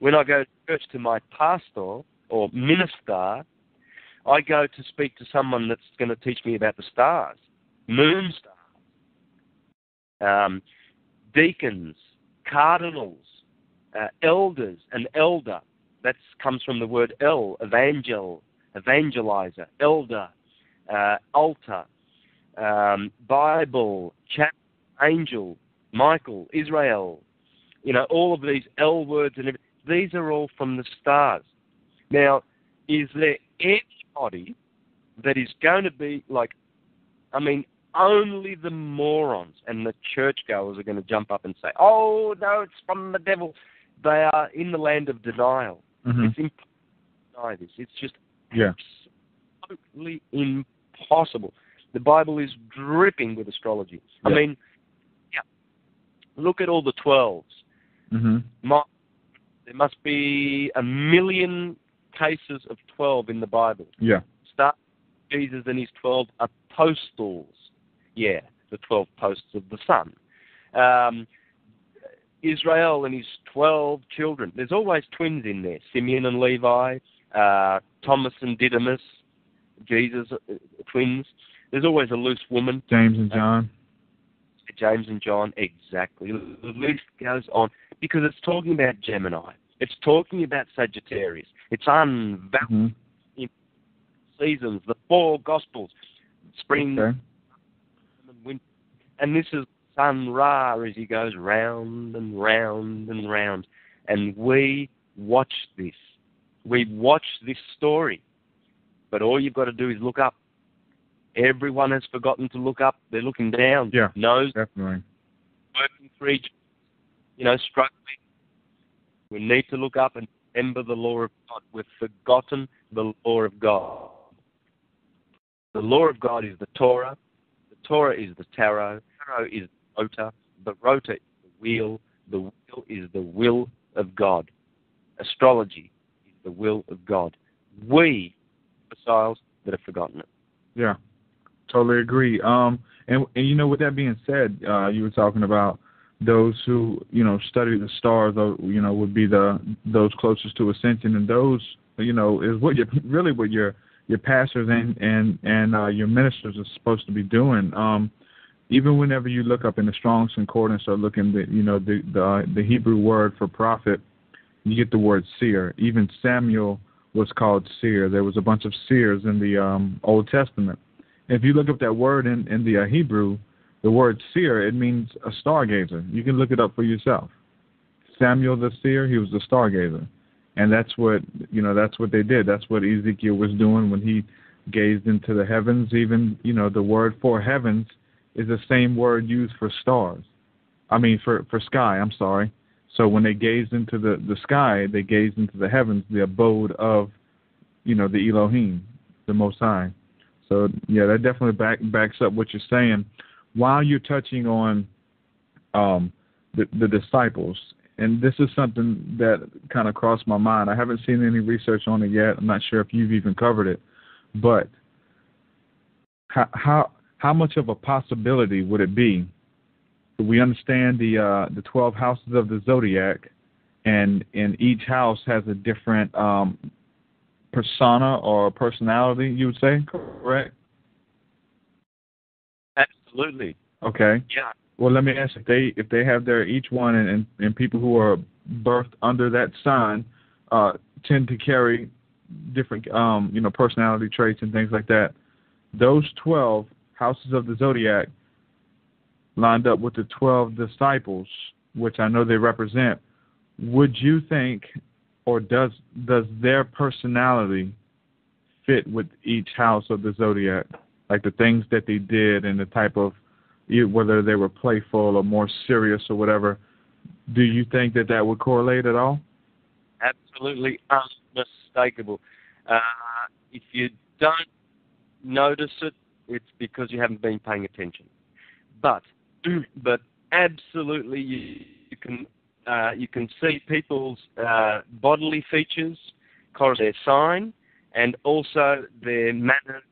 When I go to church to my pastor or minister, I go to speak to someone that's going to teach me about the stars, moon stars, deacons, cardinals, elders, an elder. That comes from the word evangelizer, elder, altar, Bible, chapter, angel, Michael, Israel. You know, all of these L words and everything. These are all from the stars. Now, is there anybody that is going to be like, I mean, only the morons and the churchgoers are going to jump up and say, oh, no, it's from the devil. They are in the land of denial. It's impossible to deny this. It's just absolutely impossible. The Bible is dripping with astrology. I mean, look at all the 12s. There must be 1 million cases of 12 in the Bible. Start Jesus and his 12 apostles. The 12 posts of the sun. Israel and his 12 children. There's always twins in there. Simeon and Levi, Thomas and Didymus, Jesus, twins. There's always a loose woman. James and John. James and John, exactly. The list goes on because it's talking about Gemini. It's talking about Sagittarius. It's unbalanced in seasons, the 4 Gospels, spring, and winter. And this is Sun Ra as he goes round and round and round. And we watch this. We watch this story. But all you've got to do is look up. Everyone has forgotten to look up. They're looking down. Nose. Definitely. Working for each, struggling. We need to look up and remember the law of God. We've forgotten the law of God. The law of God is the Torah. The Torah is the tarot. Tarot is the rota. The rota is the wheel. The wheel is the will of God. Astrology is the will of God. We, besides, that have forgotten it. Yeah. Totally agree. And you know, with that being said, you were talking about those who, you know, study the stars, you know, would be those closest to ascension, and those, you know, is what your pastors and your ministers are supposed to be doing. Even whenever you look up in the Strong's Concordance or look in the Hebrew word for prophet, you get the word seer. Even Samuel was called seer. There was a bunch of seers in the Old Testament. If you look up that word in the Hebrew, the word seer, it means a stargazer. You can look it up for yourself. Samuel the seer, he was a stargazer. And that's what they did. That's what Ezekiel was doing when he gazed into the heavens. Even, you know, the word for heavens is the same word used for stars. I mean, for sky, I'm sorry. So when they gazed into the sky, they gazed into the heavens, the abode of, you know, the Elohim, the Most High. So, yeah, that definitely backs up what you're saying. While you're touching on the disciples, and this is something that kind of crossed my mind. I haven't seen any research on it yet. I'm not sure if you've even covered it. But how much of a possibility would it be? We understand the 12 houses of the Zodiac, and each house has a different persona or personality, you would say, correct? Absolutely. Okay. Yeah. Well, let me ask, if they have their each one, and people who are birthed under that sign tend to carry different personality traits and things like that. Those 12 houses of the Zodiac lined up with the 12 disciples, which I know they represent. Would you think, or does their personality fit with each house of the Zodiac? Like the things that they did and the type of, whether they were playful or more serious or whatever, do you think that would correlate at all? Absolutely unmistakable. If you don't notice it, it's because you haven't been paying attention. But absolutely, you can see people's bodily features, their sign, and also their manner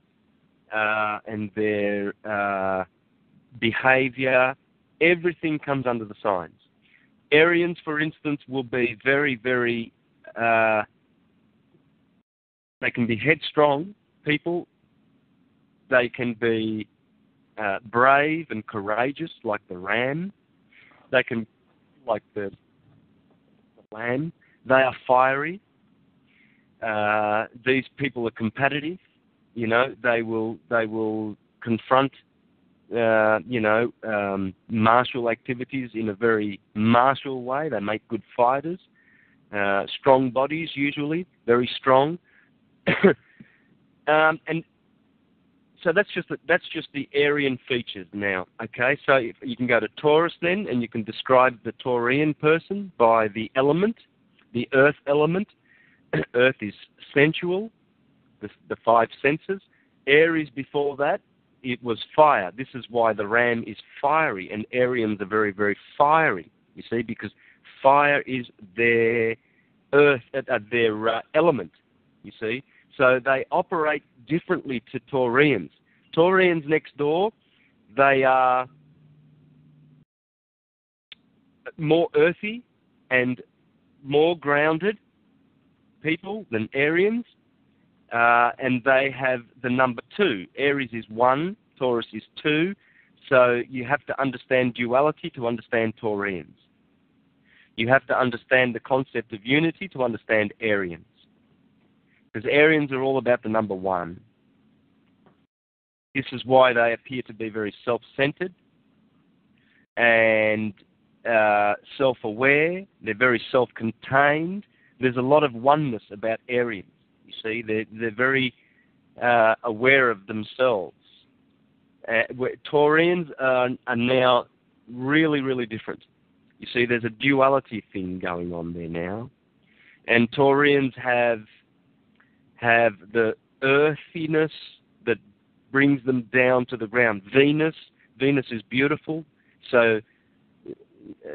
and their behavior. Everything comes under the signs. Arians, for instance, will be very, very, they can be headstrong people. They can be brave and courageous, like the ram. They can, like the lamb. They are fiery. These people are competitive. You know, they will confront, martial activities in a very martial way. They make good fighters. Strong bodies, usually, very strong. And so that's just the Aryan features now. Okay, so if you can go to Taurus then, and you can describe the Taurian person by the element, the earth element. Earth is sensual, the five senses. Aries before that, it was fire. This is why the ram is fiery, and Aryans are very, very fiery. You see, because fire is their earth, their element. You see, so they operate differently to Taurians. Taurians next door, they are more earthy and more grounded people than Aryans, and they have the number 2. Aries is 1, Taurus is 2, so you have to understand duality to understand Taurians. You have to understand the concept of unity to understand Aryans. Because Aryans are all about the number 1. This is why they appear to be very self-centered and self-aware. They're very self-contained. There's a lot of oneness about Aryans. You see, they're very aware of themselves. Taurians are now really, really different. You see, there's a duality thing going on there now. And Taurians have the earthiness that brings them down to the ground. Venus is beautiful. So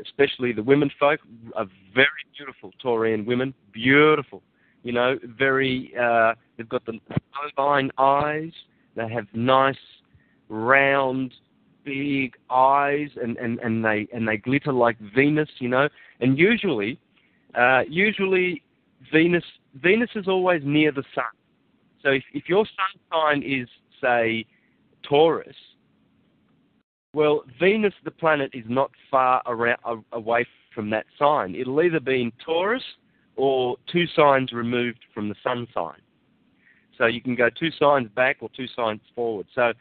especially the women folk are very beautiful. Taurian women, beautiful. You know, very, they've got the bovine eyes. They have nice round, big eyes, and they glitter like Venus, you know. And usually Venus is always near the sun. So if your sun sign is, say, Taurus, well, Venus, the planet, is not far away from that sign. It'll either be in Taurus or 2 signs removed from the sun sign. So you can go 2 signs back or 2 signs forward. So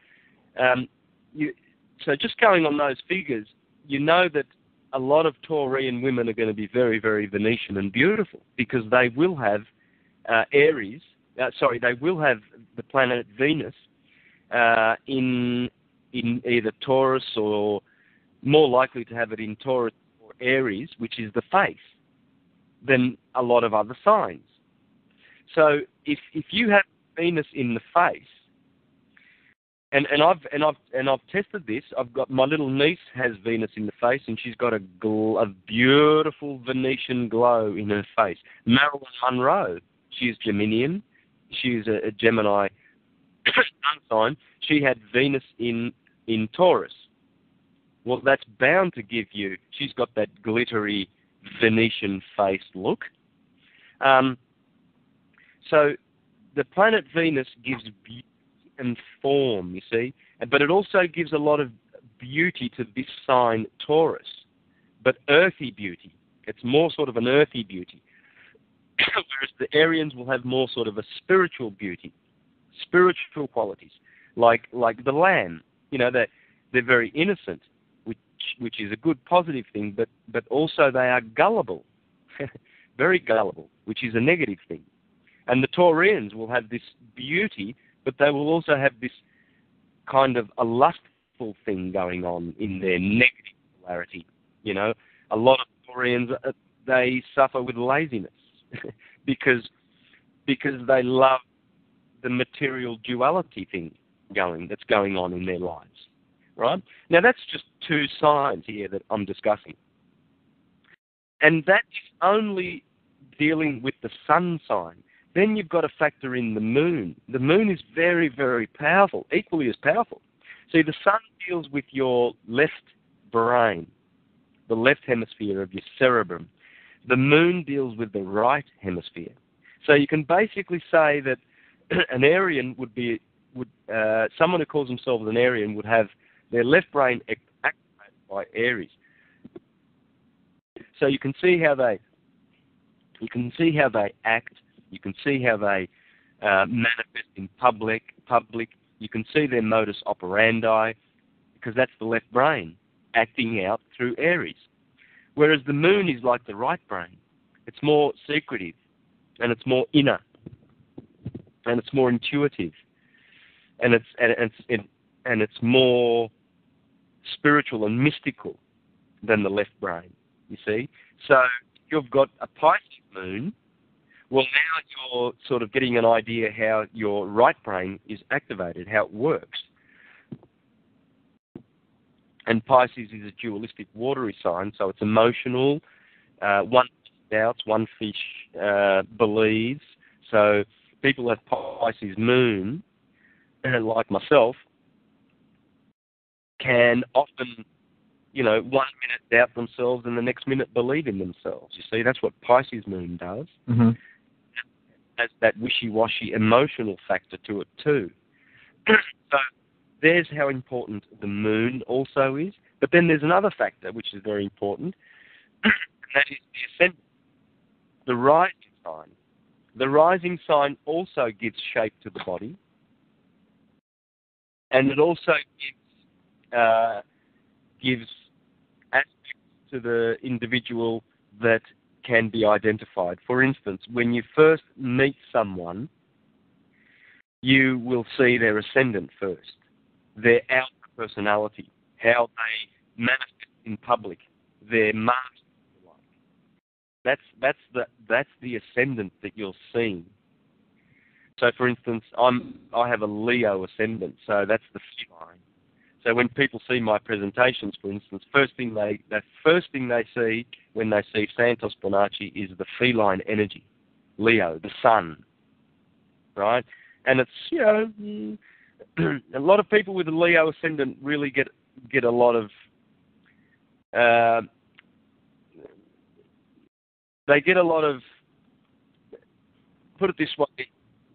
so just going on those figures, you know that a lot of Taurian women are going to be very, very Venetian and beautiful, because they will have they will have the planet Venus in either Taurus, or more likely to have it in Taurus or Aries, which is the face, than a lot of other signs. So if you have Venus in the face, and I've tested this. I've got, my little niece has Venus in the face, and she's got a beautiful Venetian glow in her face. Marilyn Monroe, she's Geminian. She's a Gemini sun sign. She had Venus in Taurus. Well, that's bound to give you. She's got that glittery Venetian face look. So the planet Venus gives beauty and form, you see, but it also gives a lot of beauty to this sign Taurus, but earthy beauty. It's more sort of an earthy beauty, whereas the Arians will have more sort of a spiritual beauty, spiritual qualities, like the lamb. You know, they're very innocent, which is a good positive thing, but also they are gullible, very gullible, which is a negative thing. And the Taurians will have this beauty, but they will also have this kind of a lustful thing going on in their negative polarity. You know, a lot of Taurians, they suffer with laziness because they love the material duality thing that's going on in their lives. Right? Now, that's just 2 signs here that I'm discussing. And that is only dealing with the sun sign. Then you've got to factor in the moon. The moon is very, very powerful, equally as powerful. See, the sun deals with your left brain, the left hemisphere of your cerebrum. The moon deals with the right hemisphere. So you can basically say that an Aryan someone who calls themselves an Aryan would have their left brain activated by Aries. So you can see how they act. You can see how they manifest in public. You can see their modus operandi, because that's the left brain acting out through Aries. Whereas the moon is like the right brain. It's more secretive, and it's more inner, and it's more intuitive, and it's more spiritual and mystical than the left brain, you see. So you've got a Pisces moon. Well, now you're sort of getting an idea how your right brain is activated, how it works. And Pisces is a dualistic watery sign, so it's emotional. One fish doubts, one fish believes. So people have Pisces moon, like myself, can often, 1 minute doubt themselves and the next minute believe in themselves. You see, that's what Pisces moon does. Mm-hmm. Has that wishy-washy emotional factor to it too. So there's how important the moon also is. But then there's another factor which is very important, and that is the ascendant, the rising sign. The rising sign also gives shape to the body, and it also gives aspects to the individual that can be identified. For instance, when you first meet someone, you will see their ascendant first, their outer personality, how they manifest in public, their mask. That's the ascendant that you're seeing. So, for instance, I have a Leo ascendant, so that's the feline. So when people see my presentations, for instance, the first thing they see when they see Santos Bonacci is the feline energy, Leo, the sun, right? And it's a lot of people with a Leo ascendant really get a lot of they get a lot of, put it this way,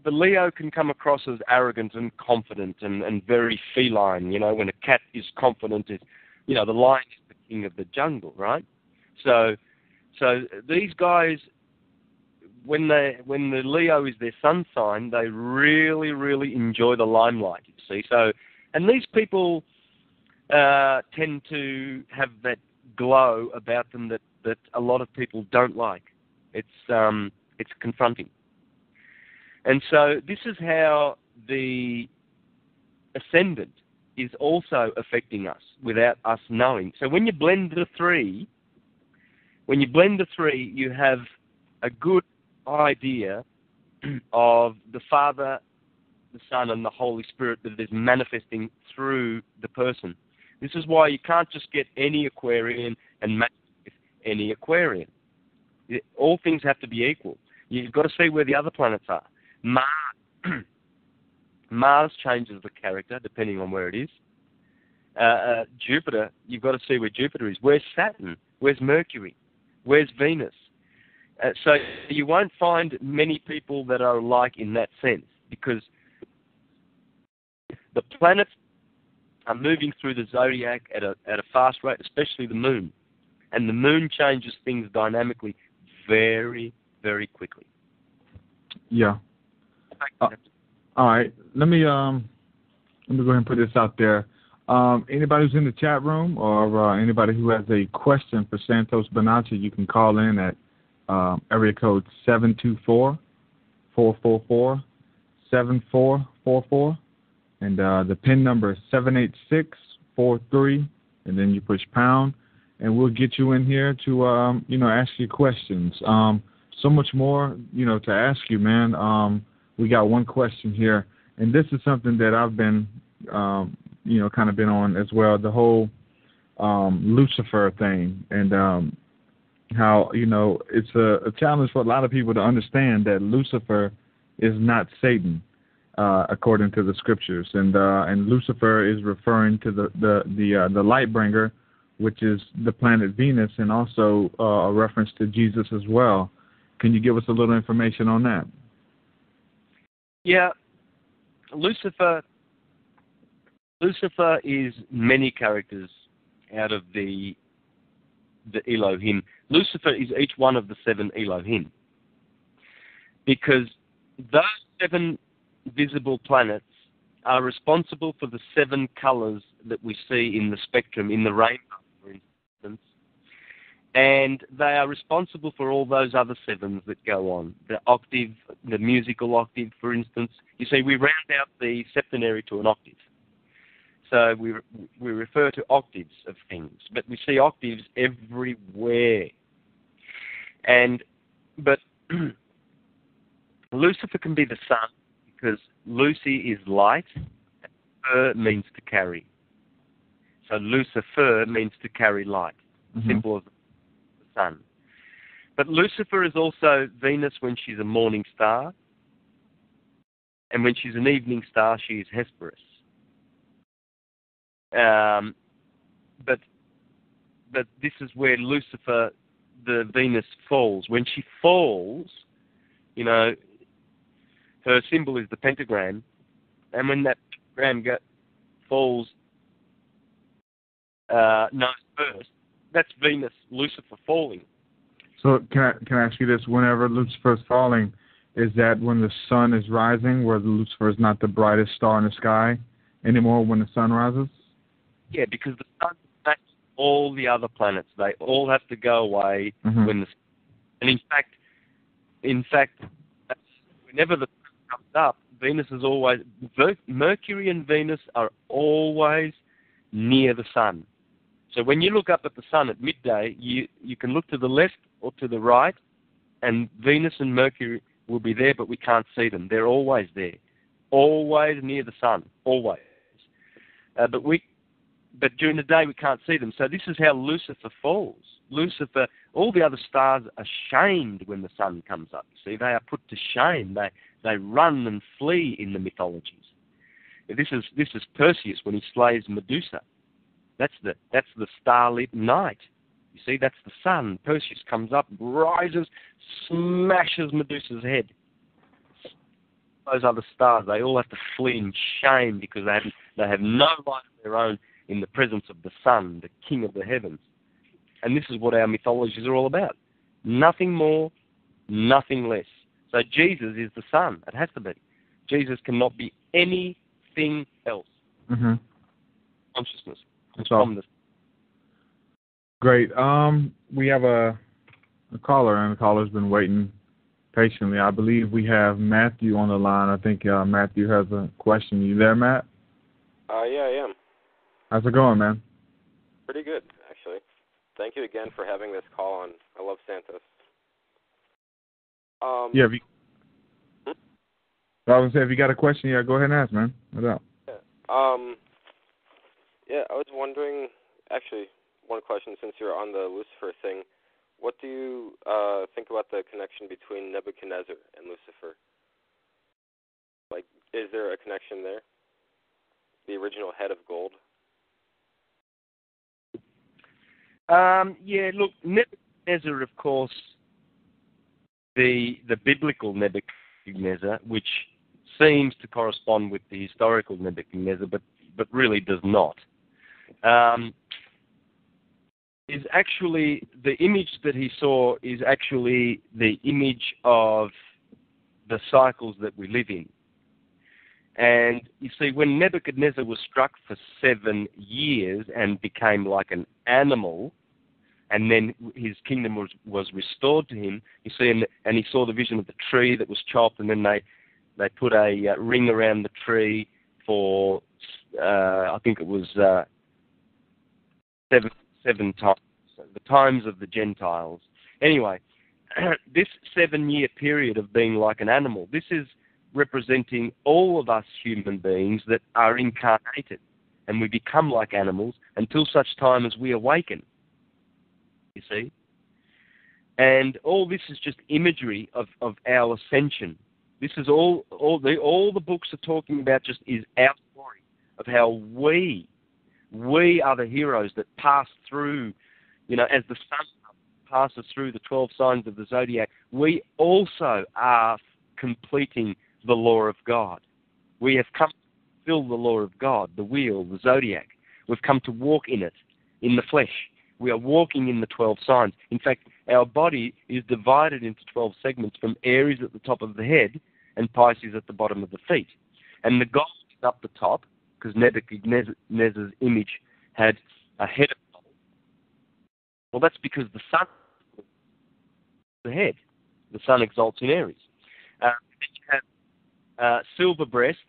the Leo can come across as arrogant and confident and very feline. You know, when a cat is confident, the lion is the king of the jungle, right? So these guys, when the Leo is their sun sign, they really, really enjoy the limelight, you see. So, and these people tend to have that glow about them that a lot of people don't like. It's confronting. And so this is how the ascendant is also affecting us without us knowing. So when you blend the three, you have a good idea of the Father, the Son, and the Holy Spirit that is manifesting through the person. This is why you can't just get any Aquarian and match with any Aquarian. All things have to be equal. You've got to see where the other planets are. Mars changes the character depending on where it is. Jupiter, you've got to see where Jupiter is. Where's Saturn? Where's Mercury? Where's Venus? So you won't find many people that are alike in that sense, because the planets are moving through the zodiac at a fast rate, especially the moon. And the moon changes things dynamically very, very quickly. Yeah. All right. Let me go ahead and put this out there. Anybody who's in the chat room or anybody who has a question for Santos Bonacci, you can call in at area code 724-444-7444. And the PIN number is 78643, and then you push pound, and we'll get you in here to, ask you questions. So much more, to ask you, man. We got one question here, and this is something that I've been, kind of been on as well, the whole Lucifer thing, and how, it's a challenge for a lot of people to understand that Lucifer is not Satan, according to the scriptures, and Lucifer is referring to the light bringer, which is the planet Venus, and also a reference to Jesus as well. Can you give us a little information on that? Yeah, Lucifer is many characters out of the Elohim. Lucifer is each one of the 7 Elohim, because those 7 visible planets are responsible for the 7 colors that we see in the spectrum, in the rainbow, for instance. And they are responsible for all those other 7s that go on. The octave, the musical octave, for instance. You see, we round out the septenary to an octave. So we refer to octaves of things, but we see octaves everywhere. But Lucifer can be the sun, because Lucy is light, and fer means to carry. So Lucifer means to carry light. Mm-hmm. Simple as the sun. But Lucifer is also Venus when she's a morning star, and when she's an evening star, she is Hesperus. But this is where Lucifer, the Venus, falls. When she falls, her symbol is the pentagram, and when that pentagram falls nose first, that's Venus, Lucifer falling. So can I ask you this? Whenever Lucifer is falling, is that when the sun is rising, where Lucifer is not the brightest star in the sky anymore when the sun rises? Yeah, because the sun affects all the other planets. They all have to go away when the. And in fact, whenever the sun comes up, Venus is always. Mercury and Venus are always near the sun. So when you look up at the sun at midday, you can look to the left or to the right, and Venus and Mercury will be there, but we can't see them. They're always there, always near the sun, always. But during the day we can't see them. So this is how Lucifer falls. Lucifer, all the other stars are shamed when the sun comes up. See, they are put to shame. They run and flee in the mythologies. This is Perseus when he slays Medusa. That's the starlit night. You see, that's the sun. Perseus comes up, rises, smashes Medusa's head. Those other stars, they all have to flee in shame because they have no light of their own in the presence of the sun, the king of the heavens. And this is what our mythologies are all about. Nothing more, nothing less. So Jesus is the sun. It has to be. Jesus cannot be anything else. Mm-hmm. Consciousness. That's all. Great. We have a caller, and the caller's been waiting patiently. I believe we have Matthew on the line. I think Matthew has a question. You there, Matt? Yeah, I am. How's it going, man? Pretty good, actually. Thank you again for having this call on. I love Santos. Yeah, I was going to say, if you got a question, yeah, go ahead and ask, man. What's up? Yeah, I was wondering, actually, one question since you're on the Lucifer thing. What do you think about the connection between Nebuchadnezzar and Lucifer? Like, is there a connection there? The original head of gold? Yeah, look, Nebuchadnezzar, of course, the biblical Nebuchadnezzar, which seems to correspond with the historical Nebuchadnezzar, but really does not, is actually, the image that he saw is actually the image of the cycles that we live in. And you see, when Nebuchadnezzar was struck for 7 years and became like an animal, and then his kingdom was restored to him, you see, and he saw the vision of the tree that was chopped, and then they put a ring around the tree for, I think it was 7 times, the times of the Gentiles. Anyway, this 7-year period of being like an animal, this is representing all of us human beings that are incarnated, and we become like animals until such time as we awaken, you see. And all this is just imagery of our ascension. This is all the books are talking about just is our story of how we are the heroes that pass through, as the sun passes through the 12 signs of the Zodiac, we also are completing the law of God. We have come to fulfill the law of God, the wheel, the Zodiac. We've come to walk in it, in the flesh. We are walking in the 12 signs. In fact, our body is divided into 12 segments from Aries at the top of the head and Pisces at the bottom of the feet. And the gold is up the top, because Nebuchadnezzar's image had a head of gold. Well, that's because the sun is the head. The sun exalts in Aries. You have silver breast.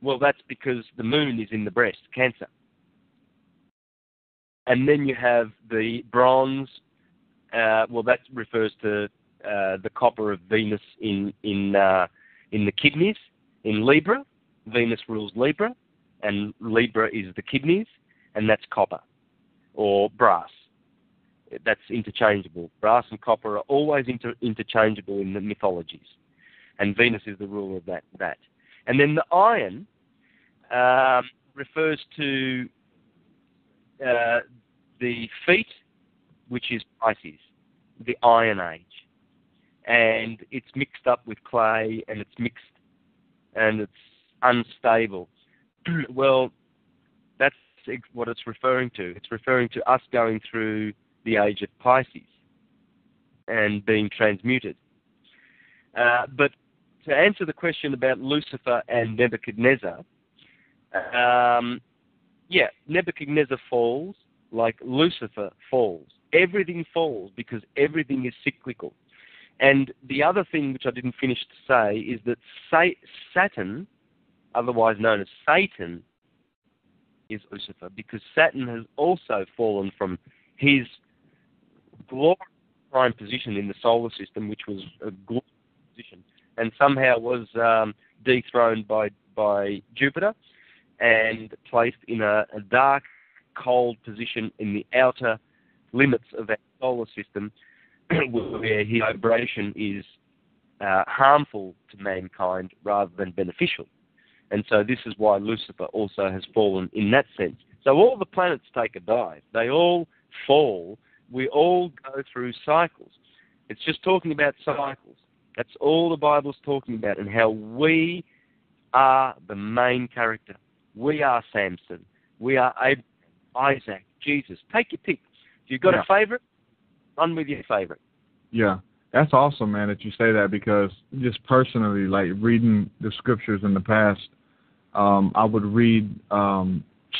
Well, that's because the moon is in the breast, Cancer. And then you have the bronze. Well, that refers to the copper of Venus in the kidneys, in Libra. Venus rules Libra, and Libra is the kidneys, and that's copper or brass. That's interchangeable. Brass and copper are always interchangeable in the mythologies, and Venus is the ruler of that. And then the iron refers to the feet, which is Pisces, the Iron Age. And it's mixed up with clay, and it's mixed, and it's unstable. Well, that's what it's referring to. It's referring to us going through the age of Pisces and being transmuted. But to answer the question about Lucifer and Nebuchadnezzar, Nebuchadnezzar falls like Lucifer falls. Everything falls because everything is cyclical. And the other thing which I didn't finish to say is that Saturn, otherwise known as Satan, is Lucifer, because Saturn has also fallen from his glorious prime position in the solar system, which was a glorious position, and somehow was dethroned by Jupiter and placed in a dark, cold position in the outer limits of our solar system, where his vibration is harmful to mankind rather than beneficial. And so this is why Lucifer also has fallen in that sense. So all the planets take a dive. They all fall. We all go through cycles. It's just talking about cycles. That's all the Bible's talking about, and how we are the main character. We are Samson. We are Abraham, Isaac, Jesus. Take your pick. If you've got a favorite, run with your favorite. Yeah. That's awesome, man, that you say that, because just personally, like reading the scriptures in the past, I would read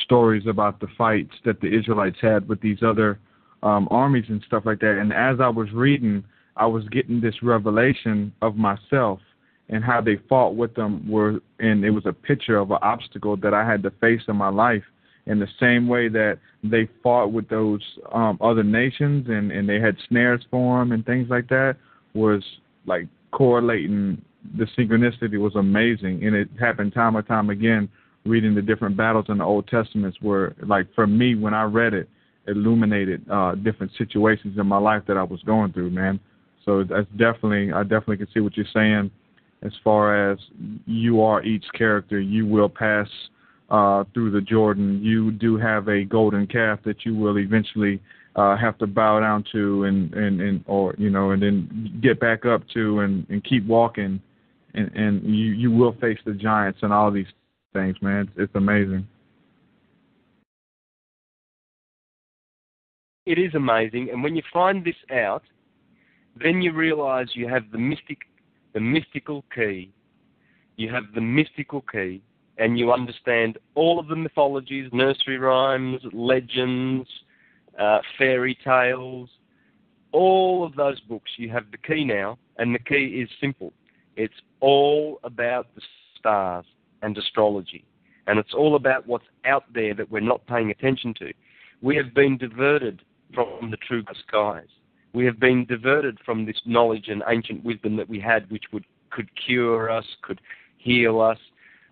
stories about the fights that the Israelites had with these other armies and stuff like that. And as I was reading, I was getting this revelation of myself and how they fought with them, and it was a picture of an obstacle that I had to face in my life, in the same way that they fought with those other nations and they had snares for them and things like that, was like correlating. The synchronicity was amazing, and it happened time and time again, reading the different battles in the Old Testaments where, like, for me, when I read it, illuminated different situations in my life that I was going through, man. So I definitely can see what you're saying as far as you are each character. You will pass through the Jordan. You do have a golden calf that you will eventually have to bow down to and then get back up to and keep walking, and you will face the giants and all these things, man. It's amazing. It is amazing, and when you find this out, then you realize you have the mystical key. You have the mystical key, and you understand all of the mythologies, nursery rhymes, legends, fairy tales, all of those books. You have the key now, and the key is simple. It's all about the stars and astrology, and it's all about what's out there that we're not paying attention to. We have been diverted from the true skies. We have been diverted from this knowledge and ancient wisdom that we had, which could cure us, could heal us,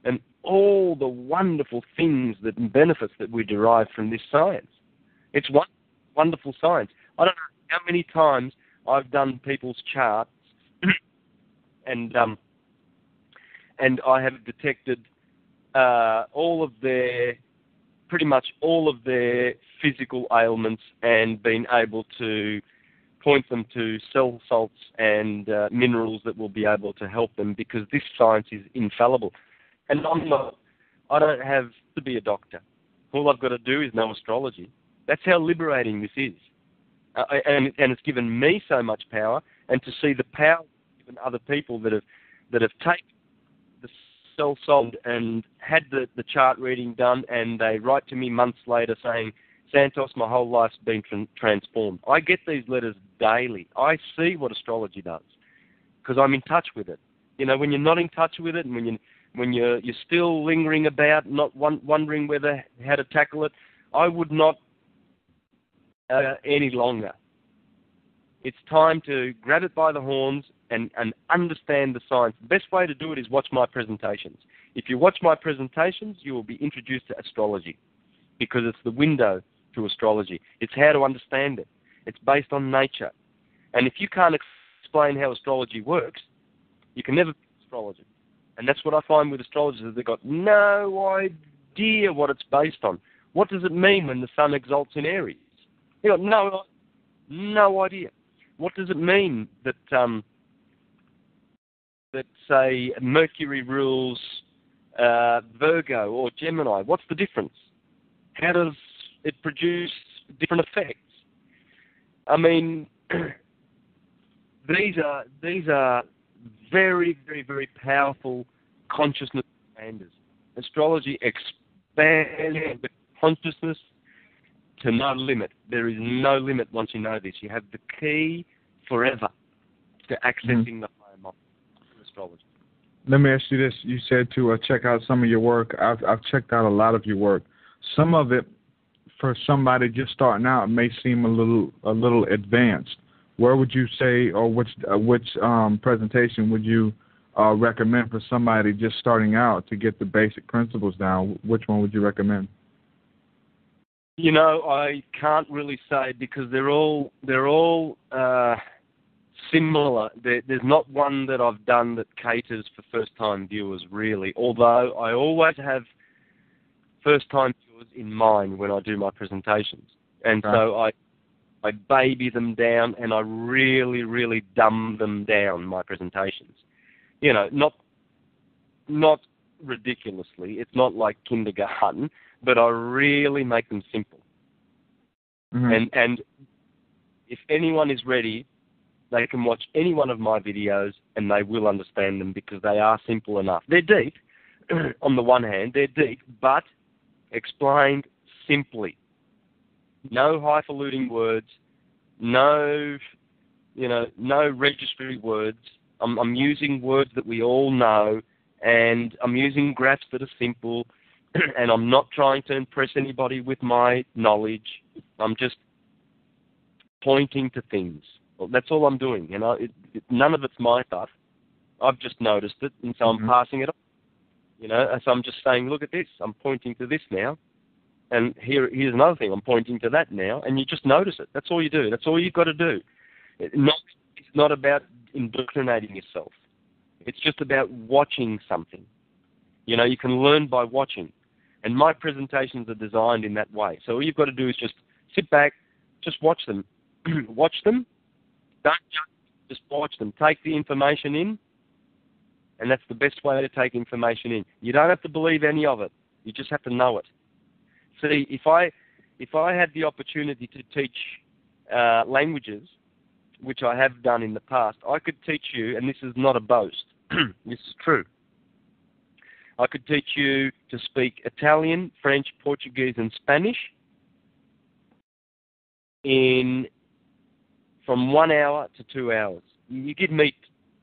and all the wonderful things and benefits that we derive from this science. It's wonderful science. I don't know how many times I've done people's charts, and I have detected pretty much all of their physical ailments, and been able to point them to cell salts and minerals that will be able to help them, because this science is infallible. And I don't have to be a doctor. All I've got to do is know astrology. That's how liberating this is. And it's given me so much power, and to see the power given other people that have taken the cell salt and had the chart reading done, and they write to me months later saying, Santos, my whole life's been transformed. I get these letters daily. I see what astrology does because I'm in touch with it. You know, when you're not in touch with it, and when you're still lingering about, not wondering how to tackle it, I would not any longer. It's time to grab it by the horns and understand the science. The best way to do it is watch my presentations. If you watch my presentations, you will be introduced to astrology, because it's the window to astrology. It's how to understand it. It's based on nature. And if you can't explain how astrology works, you can never be an astrologer. And that's what I find with astrologers. They've got no idea what it's based on. What does it mean when the sun exalts in Aries? They've got no idea. What does it mean that say, Mercury rules Virgo or Gemini? What's the difference? How does it produce different effects? I mean, these are very, very, very powerful consciousness expanders. Astrology expands the consciousness to no limit. There is no limit once you know this. You have the key forever to accessing the higher mind of astrology. Let me ask you this. You said to check out some of your work. I've checked out a lot of your work. Some of it, for somebody just starting out, may seem a little advanced. Where would you say, or which presentation would you recommend for somebody just starting out to get the basic principles down? Which one would you recommend? You know, I can't really say, because they're all similar. There's not one that I've done that caters for first-time viewers, really, although I always have first-time viewers in mind when I do my presentations. And so I baby them down, and I really, really dumb them down, my presentations. You know, not ridiculously. It's not like kindergarten, but I really make them simple. Mm-hmm. And if anyone is ready, they can watch any one of my videos and they will understand them because they are simple enough. They're deep, on the one hand, they're deep, but explained simply. No highfalutin words, no registry words. I'm using words that we all know, and I'm using graphs that are simple, and I'm not trying to impress anybody with my knowledge. I'm just pointing to things. Well, that's all I'm doing. You know, none of it's my stuff. I've just noticed it, and so I'm passing it on. You know, so I'm just saying, look at this. I'm pointing to this now, and here's another thing. I'm pointing to that now, and you just notice it. That's all you do. That's all you've got to do. It's not about indoctrinating yourself. It's just about watching something. You know, you can learn by watching, and my presentations are designed in that way. So all you've got to do is just sit back, just watch them, watch them. Don't just watch them. Take the information in, and that's the best way to take information in. You don't have to believe any of it. You just have to know it. See, if I had the opportunity to teach languages, which I have done in the past, I could teach you, and this is not a boast, this is true. I could teach you to speak Italian, French, Portuguese, and Spanish from 1 hour to 2 hours. You give me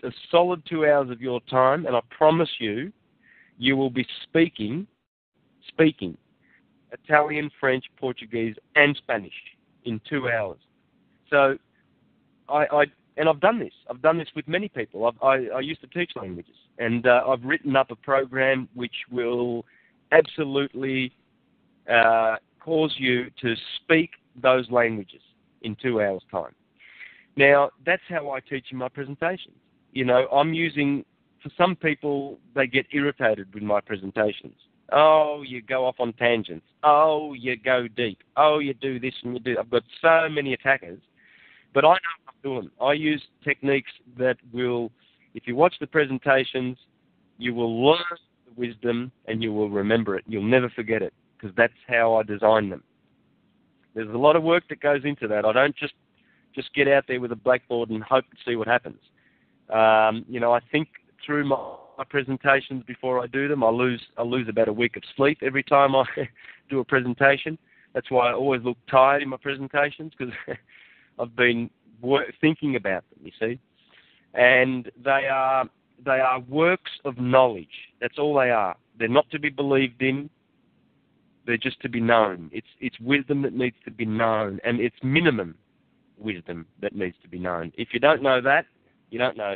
a solid 2 hours of your time, and I promise you, you will be speaking Italian, French, Portuguese, and Spanish in 2 hours. So, I've done this. I've done this with many people. I used to teach languages, and I've written up a program which will absolutely cause you to speak those languages in 2 hours' time. Now, that's how I teach in my presentations. You know, for some people, they get irritated with my presentations. Oh, you go off on tangents. Oh, you go deep. Oh, you do this and you do that. I've got so many attackers. But I know what I'm doing. I use techniques that will, if you watch the presentations, you will learn the wisdom and you will remember it. You'll never forget it because that's how I design them. There's a lot of work that goes into that. I don't just get out there with a blackboard and hope to see what happens. You know, I think through my presentations before I do them. I lose about a week of sleep every time I do a presentation. That's why I always look tired in my presentations because I've been thinking about them, you see. And they are works of knowledge. That's all they are. They're not to be believed in. They're just to be known. It's wisdom that needs to be known, and it's minimum wisdom that needs to be known. If you don't know that, you don't know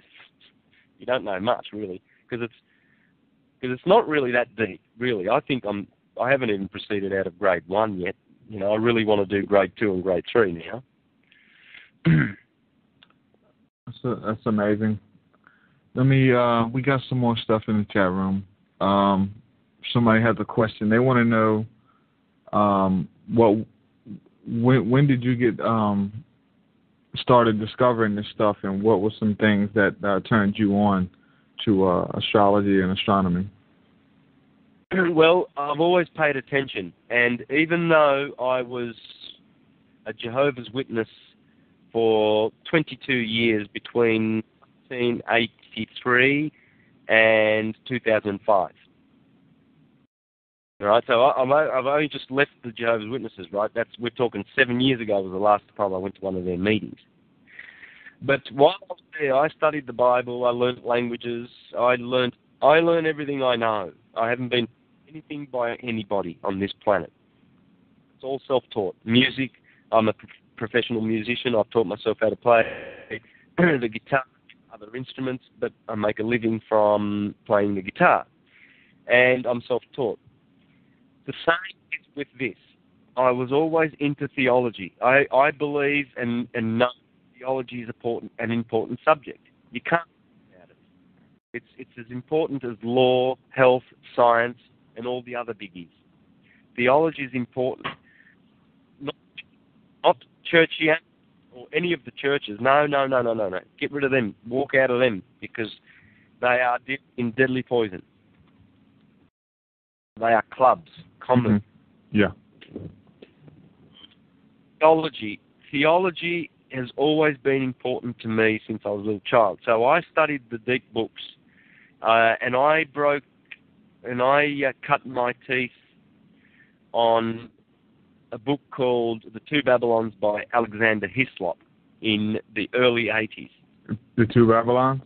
much really, because it's not really that deep, really. I think I haven't even proceeded out of grade 1 yet. You know, I really want to do grade 2 and grade 3 now. That's amazing. We got some more stuff in the chat room. Somebody has a question. They want to know when did you get started discovering this stuff, and what were some things that turned you on to astrology and astronomy? Well, I've always paid attention, and even though I was a Jehovah's Witness for 22 years between 1983 and 2005. All right, so I've only just left the Jehovah's Witnesses, right? We're talking 7 years ago was the last time I went to one of their meetings. But while I was there, I studied the Bible, I learned languages, I learned everything I know. I haven't been anything by anybody on this planet. It's all self-taught. Music, I'm a professional musician. I've taught myself how to play the guitar, other instruments, but I make a living from playing the guitar. And I'm self-taught. The same is with this. I was always into theology. I believe and know theology is an important subject. You can't talk about it. It's as important as law, health, science, and all the other biggies. Theology is important. Not churchianity or any of the churches. No. Get rid of them. Walk out of them because they are in deadly poison. They are clubs, common. Mm-hmm. Yeah. Theology has always been important to me since I was a little child. So I studied the deep books, and I cut my teeth on a book called The Two Babylons by Alexander Hislop in the early 80s. The Two Babylons?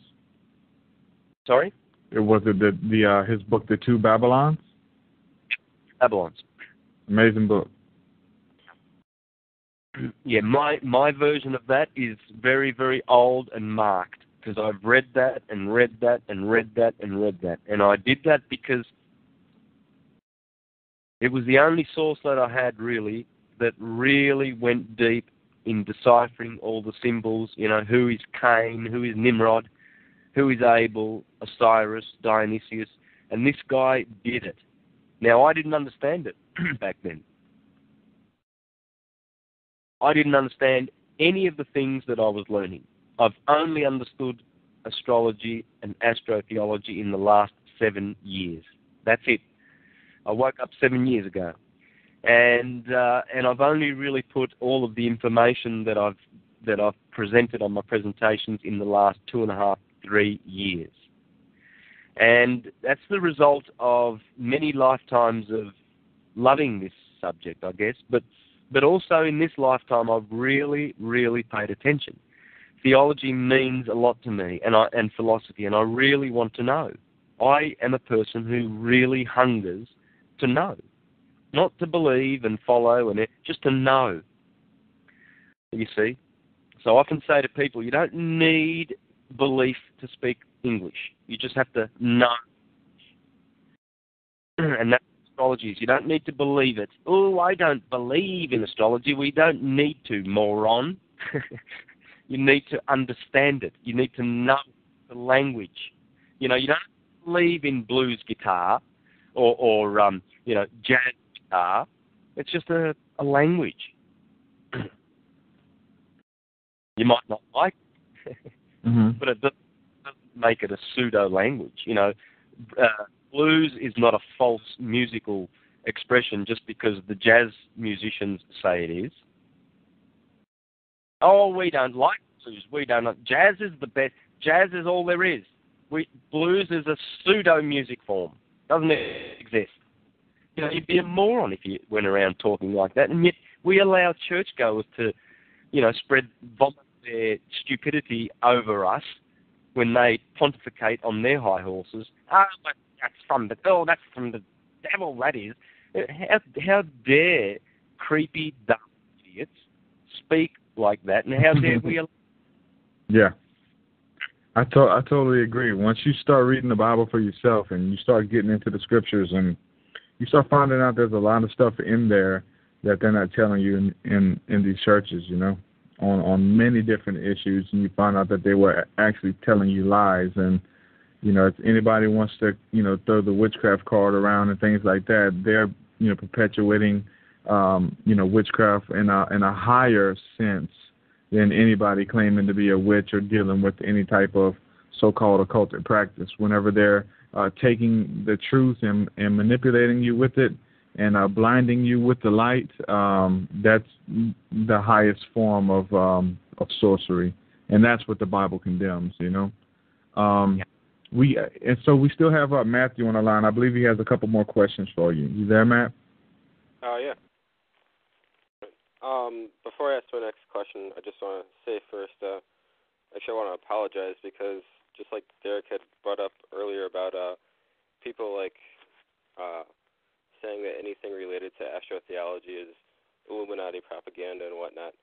Sorry? Was it his book, The Two Babylons? Babylons. Amazing book. Yeah, my version of that is very, very old and marked because I've read that and read that and read that and read that. And I did that because it was the only source that I had really that really went deep in deciphering all the symbols, who is Cain, who is Nimrod, who is Abel, Osiris, Dionysius, and this guy did it. Now, I didn't understand it back then. I didn't understand any of the things that I was learning. I've only understood astrology and astrotheology in the last 7 years. That's it. I woke up 7 years ago. And I've only really put all of the information that I've presented on my presentations in the last 2.5, 3 years. And that's the result of many lifetimes of loving this subject, I guess. But also in this lifetime, I've really, really paid attention. Theology means a lot to me, and philosophy, and I really want to know. I am a person who really hungers to know. Not to believe and follow, and just to know. You see? So I often say to people, you don't need belief to speak English. You just have to know. And that's what astrology is. You don't need to believe it. Oh, I don't believe in astrology. We don't need to, moron. You need to understand it. You need to know the language. You don't believe in blues guitar or jazz guitar. It's just a language. You might not like it, but it doesn't make it a pseudo-language. Blues is not a false musical expression just because the jazz musicians say it is. Oh, we don't like blues. We don't like jazz is the best. Jazz is all there is. Blues is a pseudo-music form. Doesn't exist. You'd be a moron if you went around talking like that. And yet we allow churchgoers to, vomit their stupidity over us when they pontificate on their high horses. Oh, that's from the devil, that is. How dare creepy, dumb idiots speak like that, and how dare we... Yeah. I totally agree. Once you start reading the Bible for yourself and you start getting into the scriptures and you start finding out there's a lot of stuff in there that they're not telling you in these churches, on many different issues, and you find out that they were actually telling you lies. And, if anybody wants to, throw the witchcraft card around and things like that, they're, perpetuating, witchcraft in a higher sense than anybody claiming to be a witch or dealing with any type of so-called occultic practice. Whenever they're taking the truth and manipulating you with it and blinding you with the light, that's the highest form of sorcery, and that's what the Bible condemns. So we still have Matthew on the line. I believe he has a couple more questions for you. You there, Matt? Yeah. Before I ask my next question, I just want to say first, actually I want to apologize because just like Derek had brought up earlier about people saying that anything related to astrotheology is Illuminati propaganda and whatnot.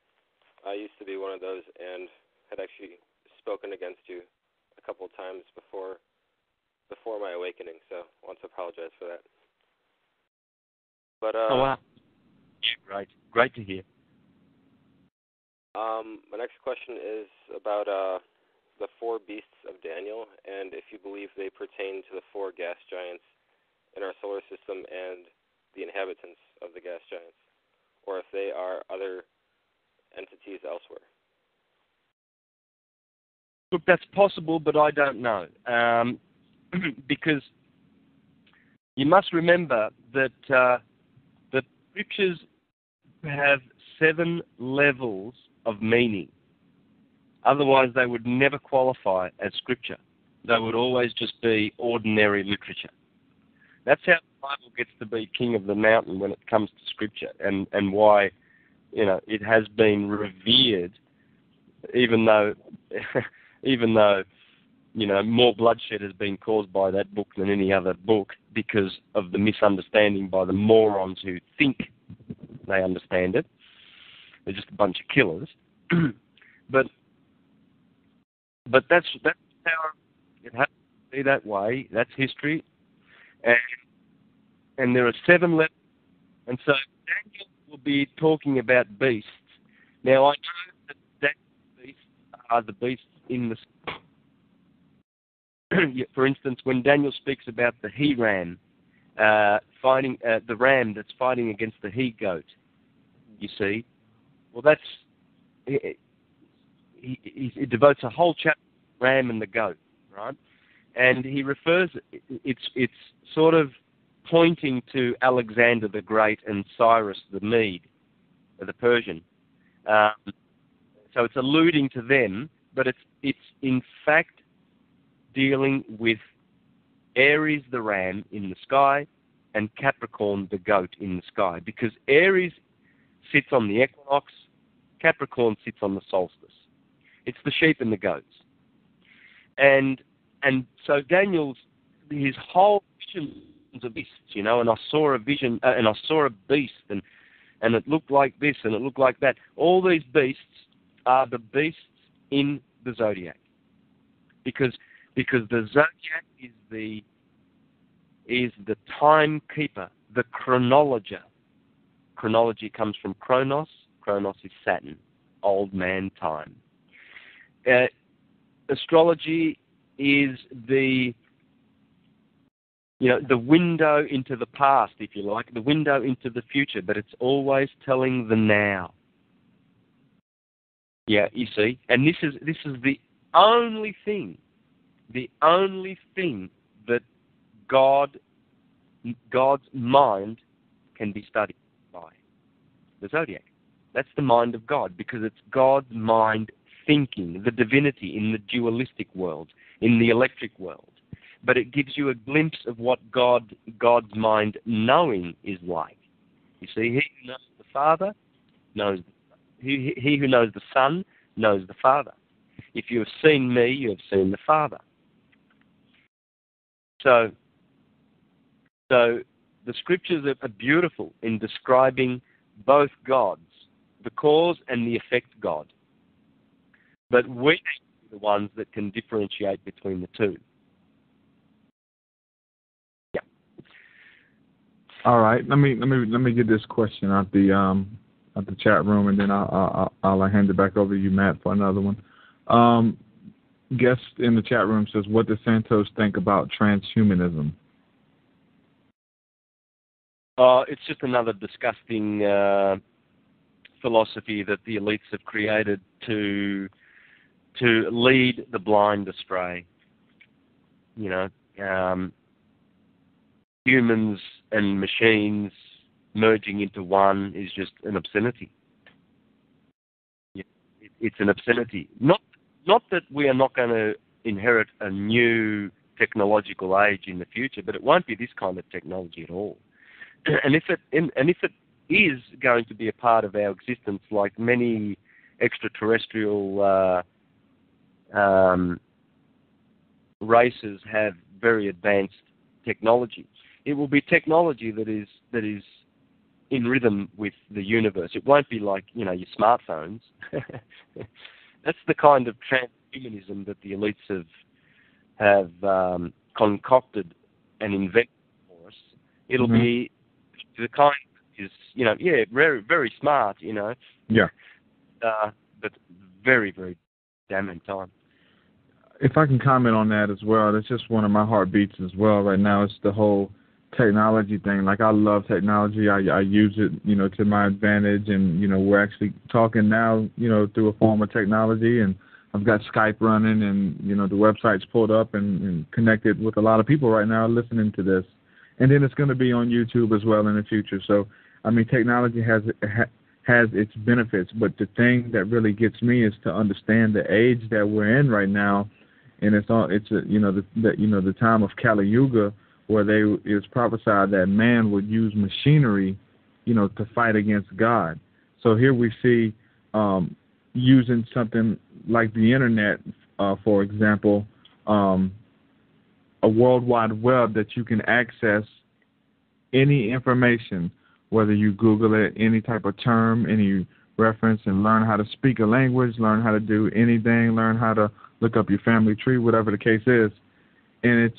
I used to be one of those and had actually spoken against you a couple of times before my awakening, so I want to apologize for that. But oh, wow. Yeah, great to hear. My next question is about the four beasts of Daniel, and if you believe they pertain to the four gas giants in our solar system and the inhabitants of the gas giants, or if they are other entities elsewhere. Look, that's possible, but I don't know. Because you must remember that the scriptures have 7 levels of meaning. Otherwise, they would never qualify as scripture. They would always just be ordinary literature. That's how the Bible gets to be king of the mountain when it comes to scripture, and why, it has been revered, even though more bloodshed has been caused by that book than any other book because of the misunderstanding by the morons who think they understand it. They're just a bunch of killers. But that's how it has to be that way. That's history. And there are 7 levels. And so Daniel will be talking about beasts. Now, I know that Daniel's beasts are the beasts in the... For instance, when Daniel speaks about the he-ram fighting, the ram that's fighting against the he-goat, you see, well, that's... He devotes a whole chapter to the ram and the goat, right? And he refers, it's sort of pointing to Alexander the Great and Cyrus the Mede, the Persian. So it's alluding to them, but it's in fact dealing with Aries the ram in the sky and Capricorn the goat in the sky, because Aries sits on the equinox, Capricorn sits on the solstice. It's the sheep and the goats. And so his whole vision of beasts, and I saw a vision, and I saw a beast, and it looked like this, and it looked like that. All these beasts are the beasts in the Zodiac. Because the Zodiac is the timekeeper, the chronologer. Chronology comes from Chronos. Chronos is Saturn, old man time. Astrology is the window into the past, if you like, the window into the future, but it's always telling the now. Yeah, you see, and this is the only thing that God's mind can be studied by, the Zodiac. That's the mind of God, because it's God's mind thinking, the divinity in the dualistic world, in the electric world. But it gives you a glimpse of what God's mind knowing is like. You see, he who knows the Father knows, he who knows the Son knows the Father. If you have seen me, you have seen the Father. So the scriptures are beautiful in describing both gods, the cause and the effect God. But we are the ones that can differentiate between the two. Yeah. All right. Let me get this question out the chat room, and then I'll hand it back over to you, Matt, for another one. Guest in the chat room says, "What does Santos think about transhumanism?" It's just another disgusting philosophy that the elites have created to lead the blind astray. Humans and machines merging into one is just an obscenity. It's an obscenity. Not that we are not going to inherit a new technological age in the future, but it won't be this kind of technology at all. And if it is going to be a part of our existence, like many extraterrestrial races have very advanced technology, it will be technology that is in rhythm with the universe. It won't be like your smartphones. That's the kind of transhumanism that the elites have concocted and invented for us. It'll be the kind that is very, very smart, Yeah. that's very, very damning time. If I can comment on that as well, that's just one of my heartbeats as well right now. It's the whole technology thing. Like, I love technology. I use it, to my advantage. And, we're actually talking now, through a form of technology. And I've got Skype running and, the website's pulled up and connected with a lot of people right now listening to this. And then it's going to be on YouTube as well in the future. So, I mean, technology has its benefits. But the thing that really gets me is to understand the age that we're in right now. And the time of Kali Yuga, where it was prophesied that man would use machinery, to fight against God. So here we see using something like the internet, for example, a World Wide Web that you can access any information, whether you Google it, any type of term, any reference, and learn how to speak a language, learn how to do anything, learn how to look up your family tree, whatever the case is. And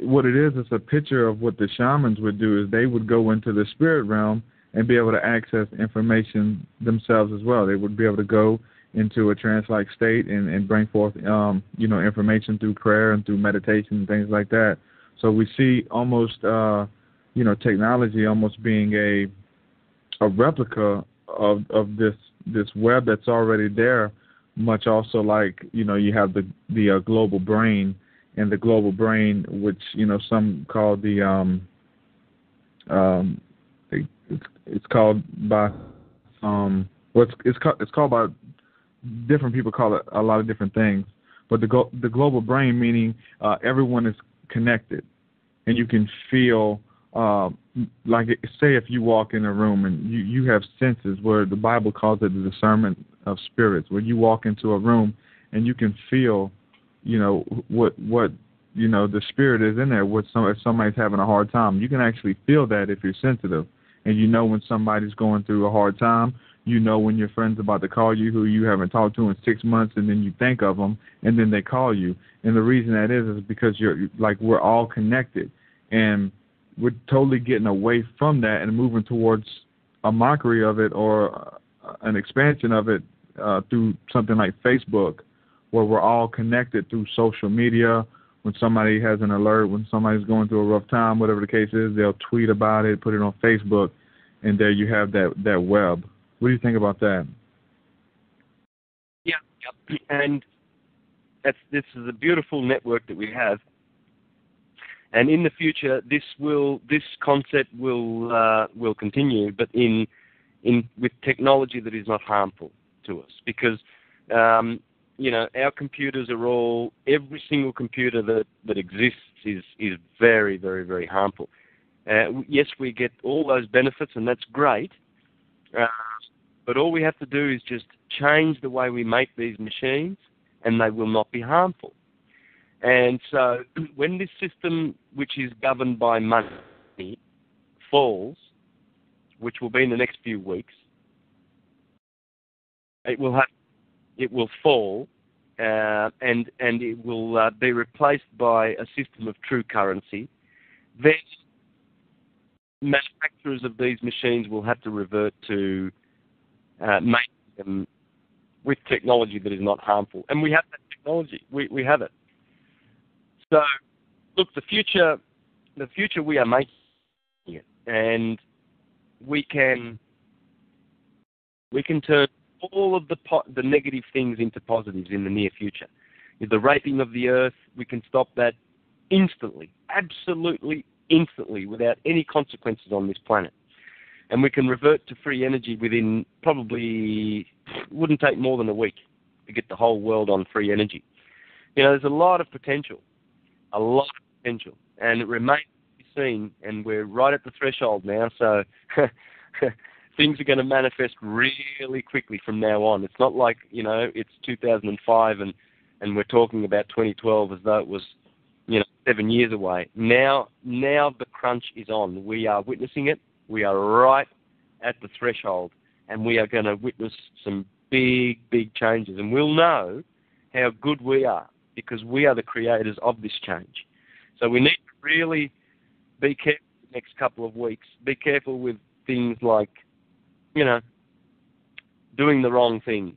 what it is a picture of what the shamans would do, is they would go into the spirit realm and be able to access information themselves as well. They would be able to go into a trance-like state and bring forth, information through prayer and through meditation and things like that. So we see almost, technology almost being a replica of this web that's already there, much also like, you have the global brain. And the global brain, which some call it's called by it's called by different people, call it a lot of different things. But the global brain, meaning everyone is connected, and you can feel like, say if you walk in a room and you have senses, where the Bible calls it the discernment of spirits, where you walk into a room and you can feel what the spirit is in there. If somebody's having a hard time, you can actually feel that if you're sensitive, and when somebody's going through a hard time. When your friend's about to call you, who you haven't talked to in 6 months, and then you think of them, and then they call you. And the reason that is because we're all connected, and we're totally getting away from that and moving towards a mockery of it, or an expansion of it through something like Facebook, where we're all connected through social media. When somebody has an alert, when somebody's going through a rough time, whatever the case is, they'll tweet about it, put it on Facebook, and there you have that web. What do you think about that? Yeah, and this is a beautiful network that we have. And in the future, this concept will continue, but with technology that is not harmful to us, because our computers are every single computer that exists is very, very, very harmful. Yes, we get all those benefits, and that's great, but all we have to do is just change the way we make these machines, and they will not be harmful. And so when this system, which is governed by money, falls, which will be in the next few weeks, it will fall, and it will be replaced by a system of true currency. Then manufacturers of these machines will have to revert to making them with technology that is not harmful. And we have that technology. We have it. So, look, the future we are making it, and we can turn all of the negative things into positives in the near future. The raping of the earth, we can stop that instantly, absolutely instantly, without any consequences on this planet. And we can revert to free energy within probably, wouldn't take more than a week to get the whole world on free energy. There's a lot of potential, and it remains to be seen, and we're right at the threshold now, so things are going to manifest really quickly from now on. It's not like, it's 2005 and we're talking about 2012 as though it was, 7 years away. Now the crunch is on. We are witnessing it. We are right at the threshold, and we are going to witness some big, big changes. And we'll know how good we are, because we are the creators of this change. So we need to really be careful the next couple of weeks. Be careful with things like, doing the wrong thing,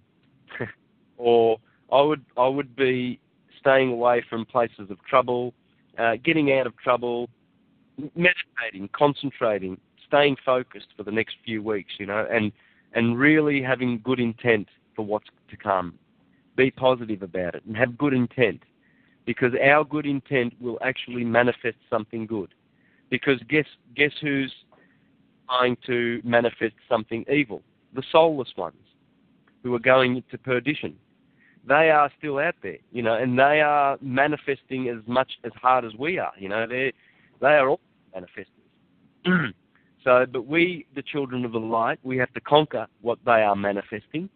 or I would be staying away from places of trouble, getting out of trouble, meditating, concentrating, staying focused for the next few weeks, and really having good intent for what's to come. Be positive about it and have good intent, because our good intent will actually manifest something good. Because guess who's trying to manifest something evil? The soulless ones, who are going into perdition. They are still out there, and they are manifesting as hard as we are. They are all manifestors. But we, the children of the light, we have to conquer what they are manifesting,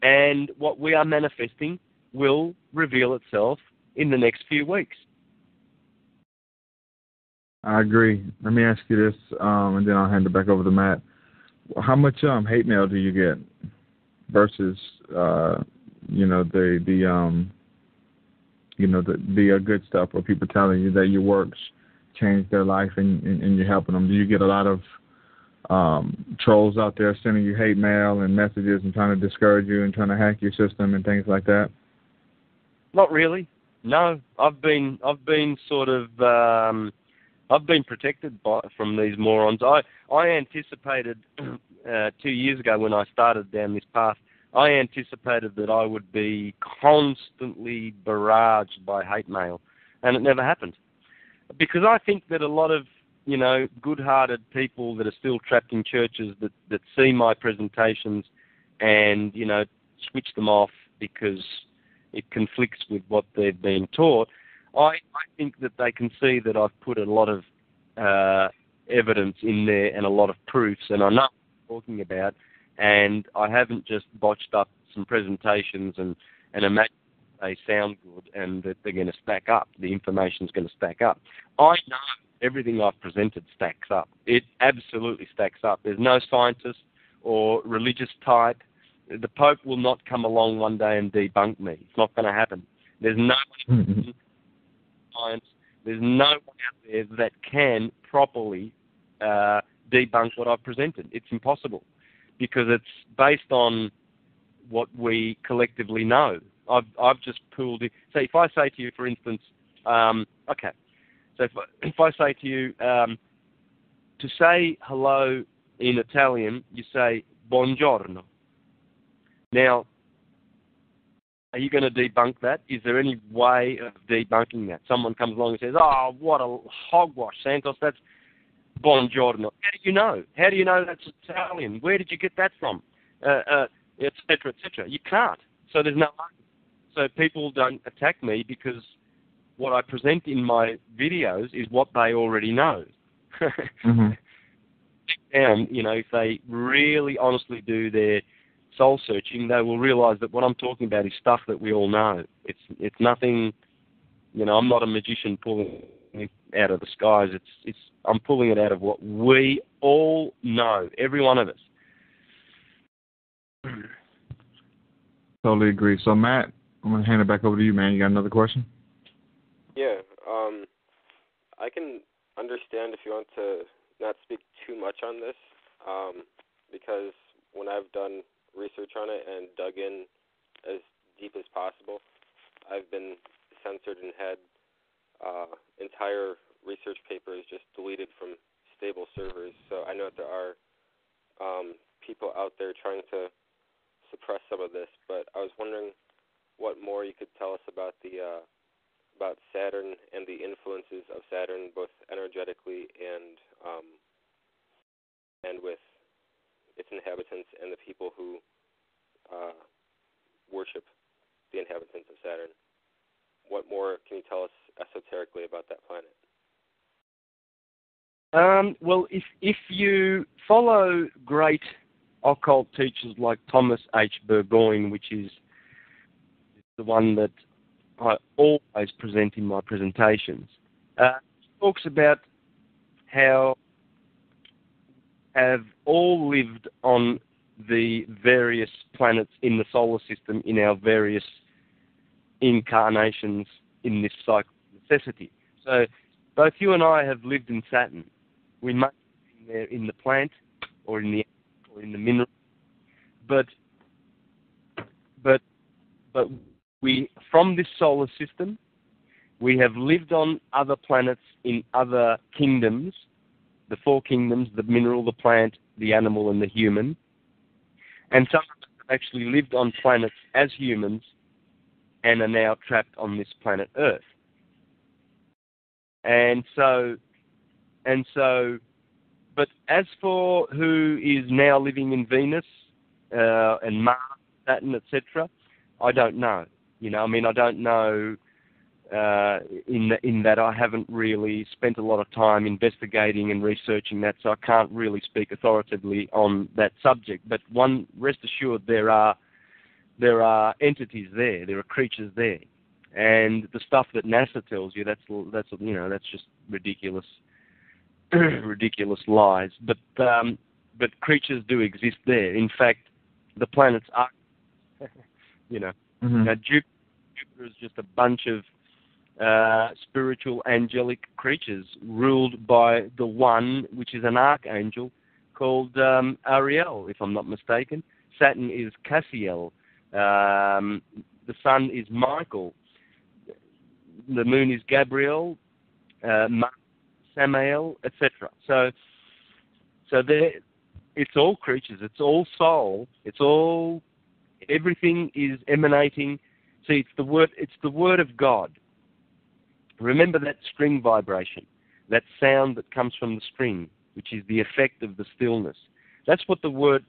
and what we are manifesting will reveal itself in the next few weeks. I agree. Let me ask you this, and then I'll hand it back over to Matt. How much hate mail do you get versus the good stuff, or people telling you that your works changed their life and you're helping them? Do you get a lot of trolls out there sending you hate mail and messages and trying to discourage you and trying to hack your system and things like that? Not really. No, I've been protected from these morons. I anticipated 2 years ago when I started down this path, I anticipated that I would be constantly barraged by hate mail, and it never happened. Because I think that a lot of, good-hearted people that are still trapped in churches that see my presentations and, switch them off because it conflicts with what they've been taught, I think that they can see that I've put a lot of evidence in there and a lot of proofs, and I know what I'm talking about, and I haven't just botched up some presentations and imagine they sound good and that they're going to stack up. The information's going to stack up. I know everything I've presented stacks up. It absolutely stacks up. There's no scientist or religious type. The Pope will not come along one day and debunk me. It's not going to happen. There's no science. There's no one out there that can properly debunk what I've presented. It's impossible, because it's based on what we collectively know. I've just pulled it. So if I say to you, for instance, okay, so if I say to you, to say hello in Italian, you say buongiorno. Now, are you going to debunk that? Is there any way of debunking that? Someone comes along and says, oh, what a hogwash, Santos, that's buongiorno. How do you know? How do you know that's Italian? Where did you get that from? Et cetera, et cetera. You can't. So there's no argument. So people don't attack me because what I present in my videos is what they already know. Mm-hmm. And, if they really honestly do their soul searching, they will realize that what I'm talking about is stuff that we all know. It's nothing, I'm not a magician pulling it out of the skies. I'm pulling it out of what we all know, every one of us. Totally agree. So, Matt, I'm going to hand it back over to you, man. You got another question? Yeah. I can understand if you want to not speak too much on this, because when I've done research on it and dug in as deep as possible, I've been censored and had entire research papers just deleted from stable servers. So I know that there are people out there trying to suppress some of this, but I was wondering what more you could tell us about about Saturn and the influences of Saturn, both energetically and with its inhabitants and the people who worship the inhabitants of Saturn. What more can you tell us esoterically about that planet? Well, if you follow great occult teachers like Thomas H. Burgoyne, which is the one that I always present in my presentations, he talks about how have all lived on the various planets in the solar system in our various incarnations in this cycle of necessity. So both you and I have lived in Saturn. We may have been there in the plant or in the mineral, but but from this solar system, we have lived on other planets in other kingdoms, the four kingdoms, the mineral, the plant, the animal, and the human. And some of us have actually lived on planets as humans and are now trapped on this planet Earth. And so, but as for who is now living in Venus and Mars, Saturn, etc., I don't know. I don't know in that I haven't really spent a lot of time investigating and researching that, so I can't really speak authoritatively on that subject. But rest assured, there are entities there, there are creatures there, and the stuff that NASA tells you, that's just ridiculous, ridiculous lies. But creatures do exist there. In fact, the planets are, Mm-hmm. Now, Jupiter is just a bunch of spiritual angelic creatures ruled by the one, which is an archangel called Ariel, if I'm not mistaken. Saturn is Cassiel. The sun is Michael. The moon is Gabriel, Samael, etc. So it's all creatures. It's all soul. Everything is emanating. See, it's the word of God. Remember that string vibration, that sound that comes from the string, which is the effect of the stillness. That's what the word,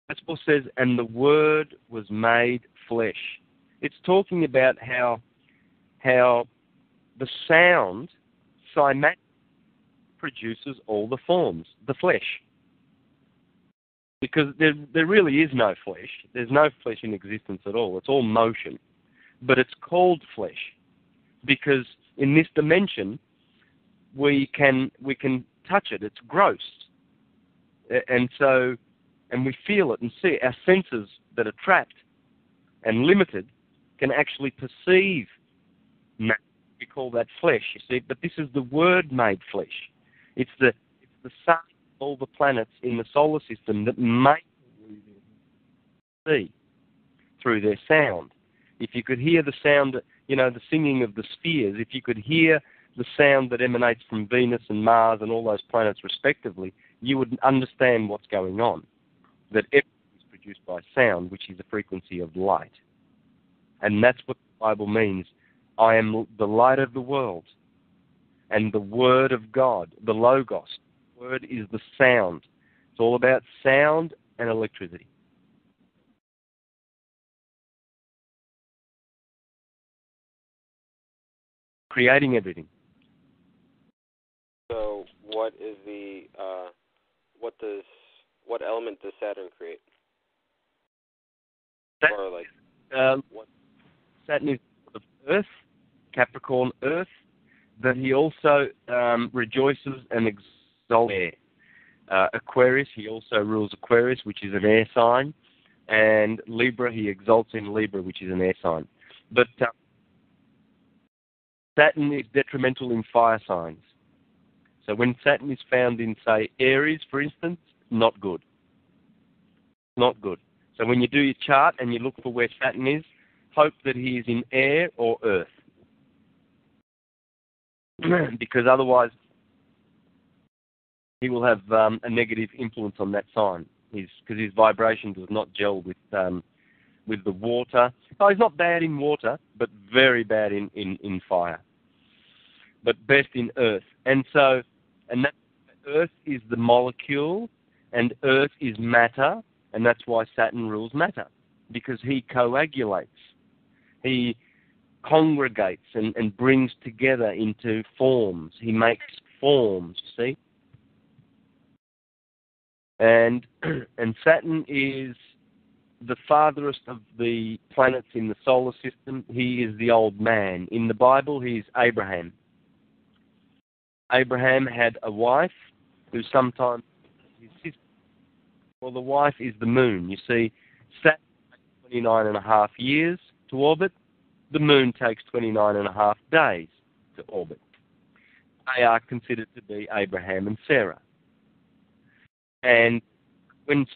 that's what says, and the word was made flesh. It's talking about how the sound cymatically produces all the forms, the flesh. Because there really is no flesh. There's no flesh in existence at all. It's all motion. But it's called flesh because in this dimension we can touch it. It's gross. And we feel it and see it. Our senses that are trapped and limited can actually perceive. We call that flesh, you see. But this is the word made flesh. It's the sun, all the planets in the solar system that make see through their sound. If you could hear the sound, the singing of the spheres, if you could hear the sound that emanates from Venus and Mars and all those planets respectively, you would understand what's going on. That everything is produced by sound, which is the frequency of light. And that's what the Bible means. I am the light of the world. And the word of God, the Logos, the word is the sound. It's all about sound and electricity. Creating everything. So, what element does Saturn create? Saturn is of Earth, Capricorn Earth, but he also rejoices and exalts air. Aquarius, he also rules Aquarius, which is an air sign, and Libra, he exalts in Libra, which is an air sign. But Saturn is detrimental in fire signs. So when Saturn is found in, say, Aries, for instance, not good. Not good. So when you do your chart and you look for where Saturn is, hope that he is in air or earth. Because otherwise he will have a negative influence on that sign. Because his vibration does not gel with the water. Oh, he's not bad in water, but very bad in fire. But best in earth. And that earth is the molecule, and earth is matter, and that's why Saturn rules matter. Because he coagulates. He congregates and brings together into forms. He makes forms, see? And Saturn is the farthest of the planets in the solar system. He is the old man. In the Bible, he is Abraham. Abraham had a wife who sometimes his sister. Well, the wife is the moon. You see, Saturn takes 29.5 years to orbit. The moon takes 29.5 days to orbit. They are considered to be Abraham and Sarah. And when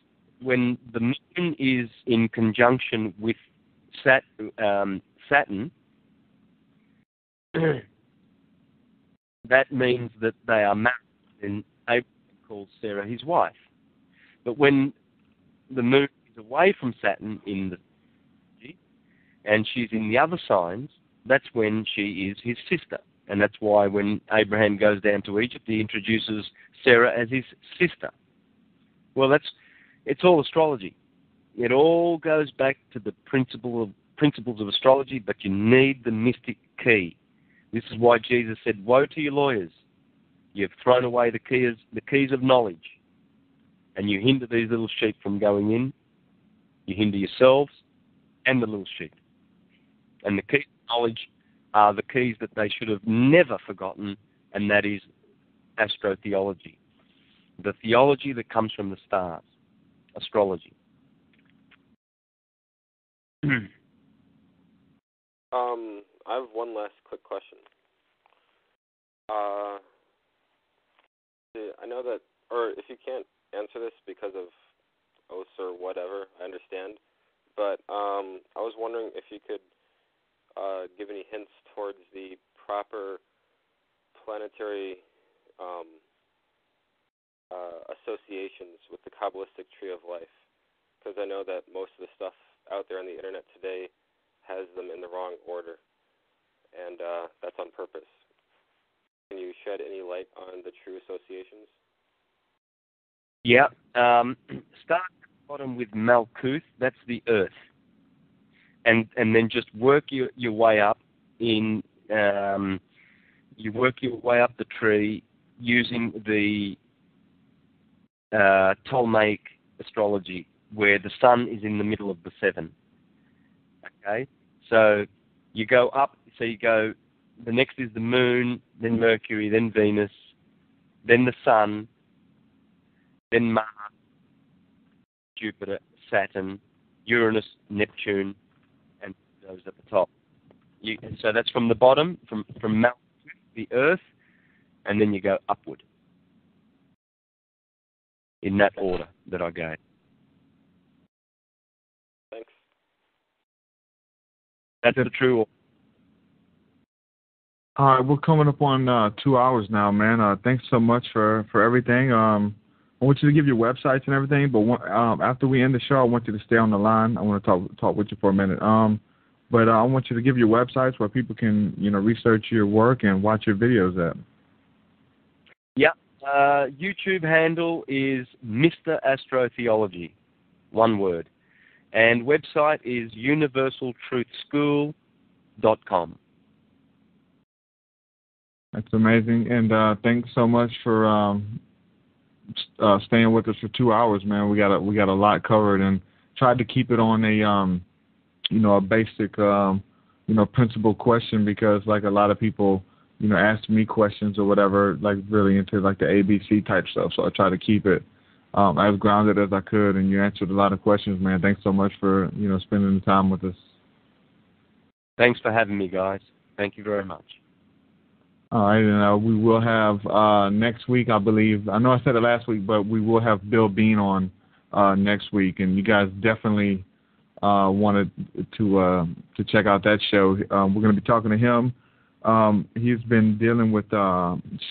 the moon is in conjunction with Saturn, that means that they are married, and Abraham calls Sarah his wife. But when the moon is away from Saturn in the and she's in the other signs, that's when she is his sister. And that's why when Abraham goes down to Egypt, he introduces Sarah as his sister. Well, it's all astrology. It all goes back to the principles of astrology, but you need the mystic key. This is why Jesus said, "Woe to you lawyers. You've thrown away the keys of knowledge, and you hinder these little sheep from going in. You hinder yourselves and the little sheep." And the keys of knowledge are the keys that they should have never forgotten, and that is astrotheology. The theology that comes from the stars, astrology. I have one last quick question. I know that, or if you can't answer this because of oaths or whatever, I understand. But I was wondering if you could give any hints towards the proper planetary associations with the Kabbalistic tree of life, because I know that most of the stuff out there on the internet today has them in the wrong order, and that's on purpose. Can you shed any light on the true associations? Yeah. Start at the bottom with Malkuth, that's the earth. And then just work your way up in you work your way up the tree using the Ptolemaic astrology, where the sun is in the middle of the seven. Okay, so you go up. So you go. The next is the moon, then Mercury, then Venus, then the sun, then Mars, Jupiter, Saturn, Uranus, Neptune, and those at the top. So that's from the bottom, from Mount, the Earth, and then you go upward in that order that I gave. Thanks. That's the true order. All right, we're coming up on 2 hours now, man. Thanks so much for everything. I want you to give your websites and everything, but after we end the show, I want you to stay on the line. I want to talk with you for a minute. But I want you to give your websites where people can, research your work and watch your videos at. Yeah. YouTube handle is Mr. Astrotheology, one word. And website is universaltruthschool.com. That's amazing. And thanks so much for staying with us for 2 hours, man. We got a lot covered, and tried to keep it on a a basic principle question, because like a lot of people ask me questions or whatever, like really into like the ABC type stuff. So I try to keep it as grounded as I could, and you answered a lot of questions, man. Thanks so much for spending the time with us. Thanks for having me, guys. Thank you very much. All right, and we will have next week, I believe. I know I said it last week, but we will have Bill Bean on next week, and you guys definitely wanted to check out that show. We're going to be talking to him. He's been dealing with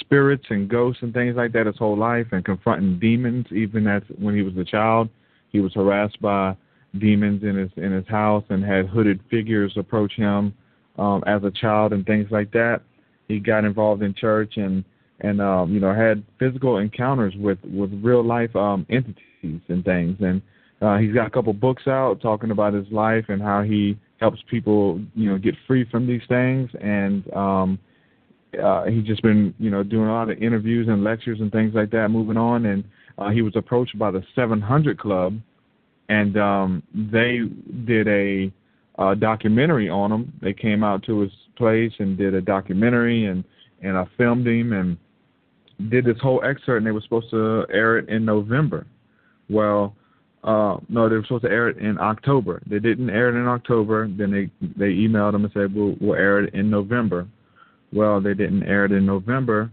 spirits and ghosts and things like that his whole life, and confronting demons. Even when he was a child, he was harassed by demons in his house, and had hooded figures approach him as a child and things like that. He got involved in church and had physical encounters with real life entities and things. And he's got a couple books out talking about his life and how he helps people get free from these things. And he's just been doing a lot of interviews and lectures and things like that, moving on. And he was approached by the 700 Club, and they did a documentary on him. They came out to his place and did a documentary, and I filmed him and did this whole excerpt, and they were supposed to air it in November. Well, no, they were supposed to air it in October. They didn't air it in October. Then they emailed him and said, we'll air it in November. Well, they didn't air it in November,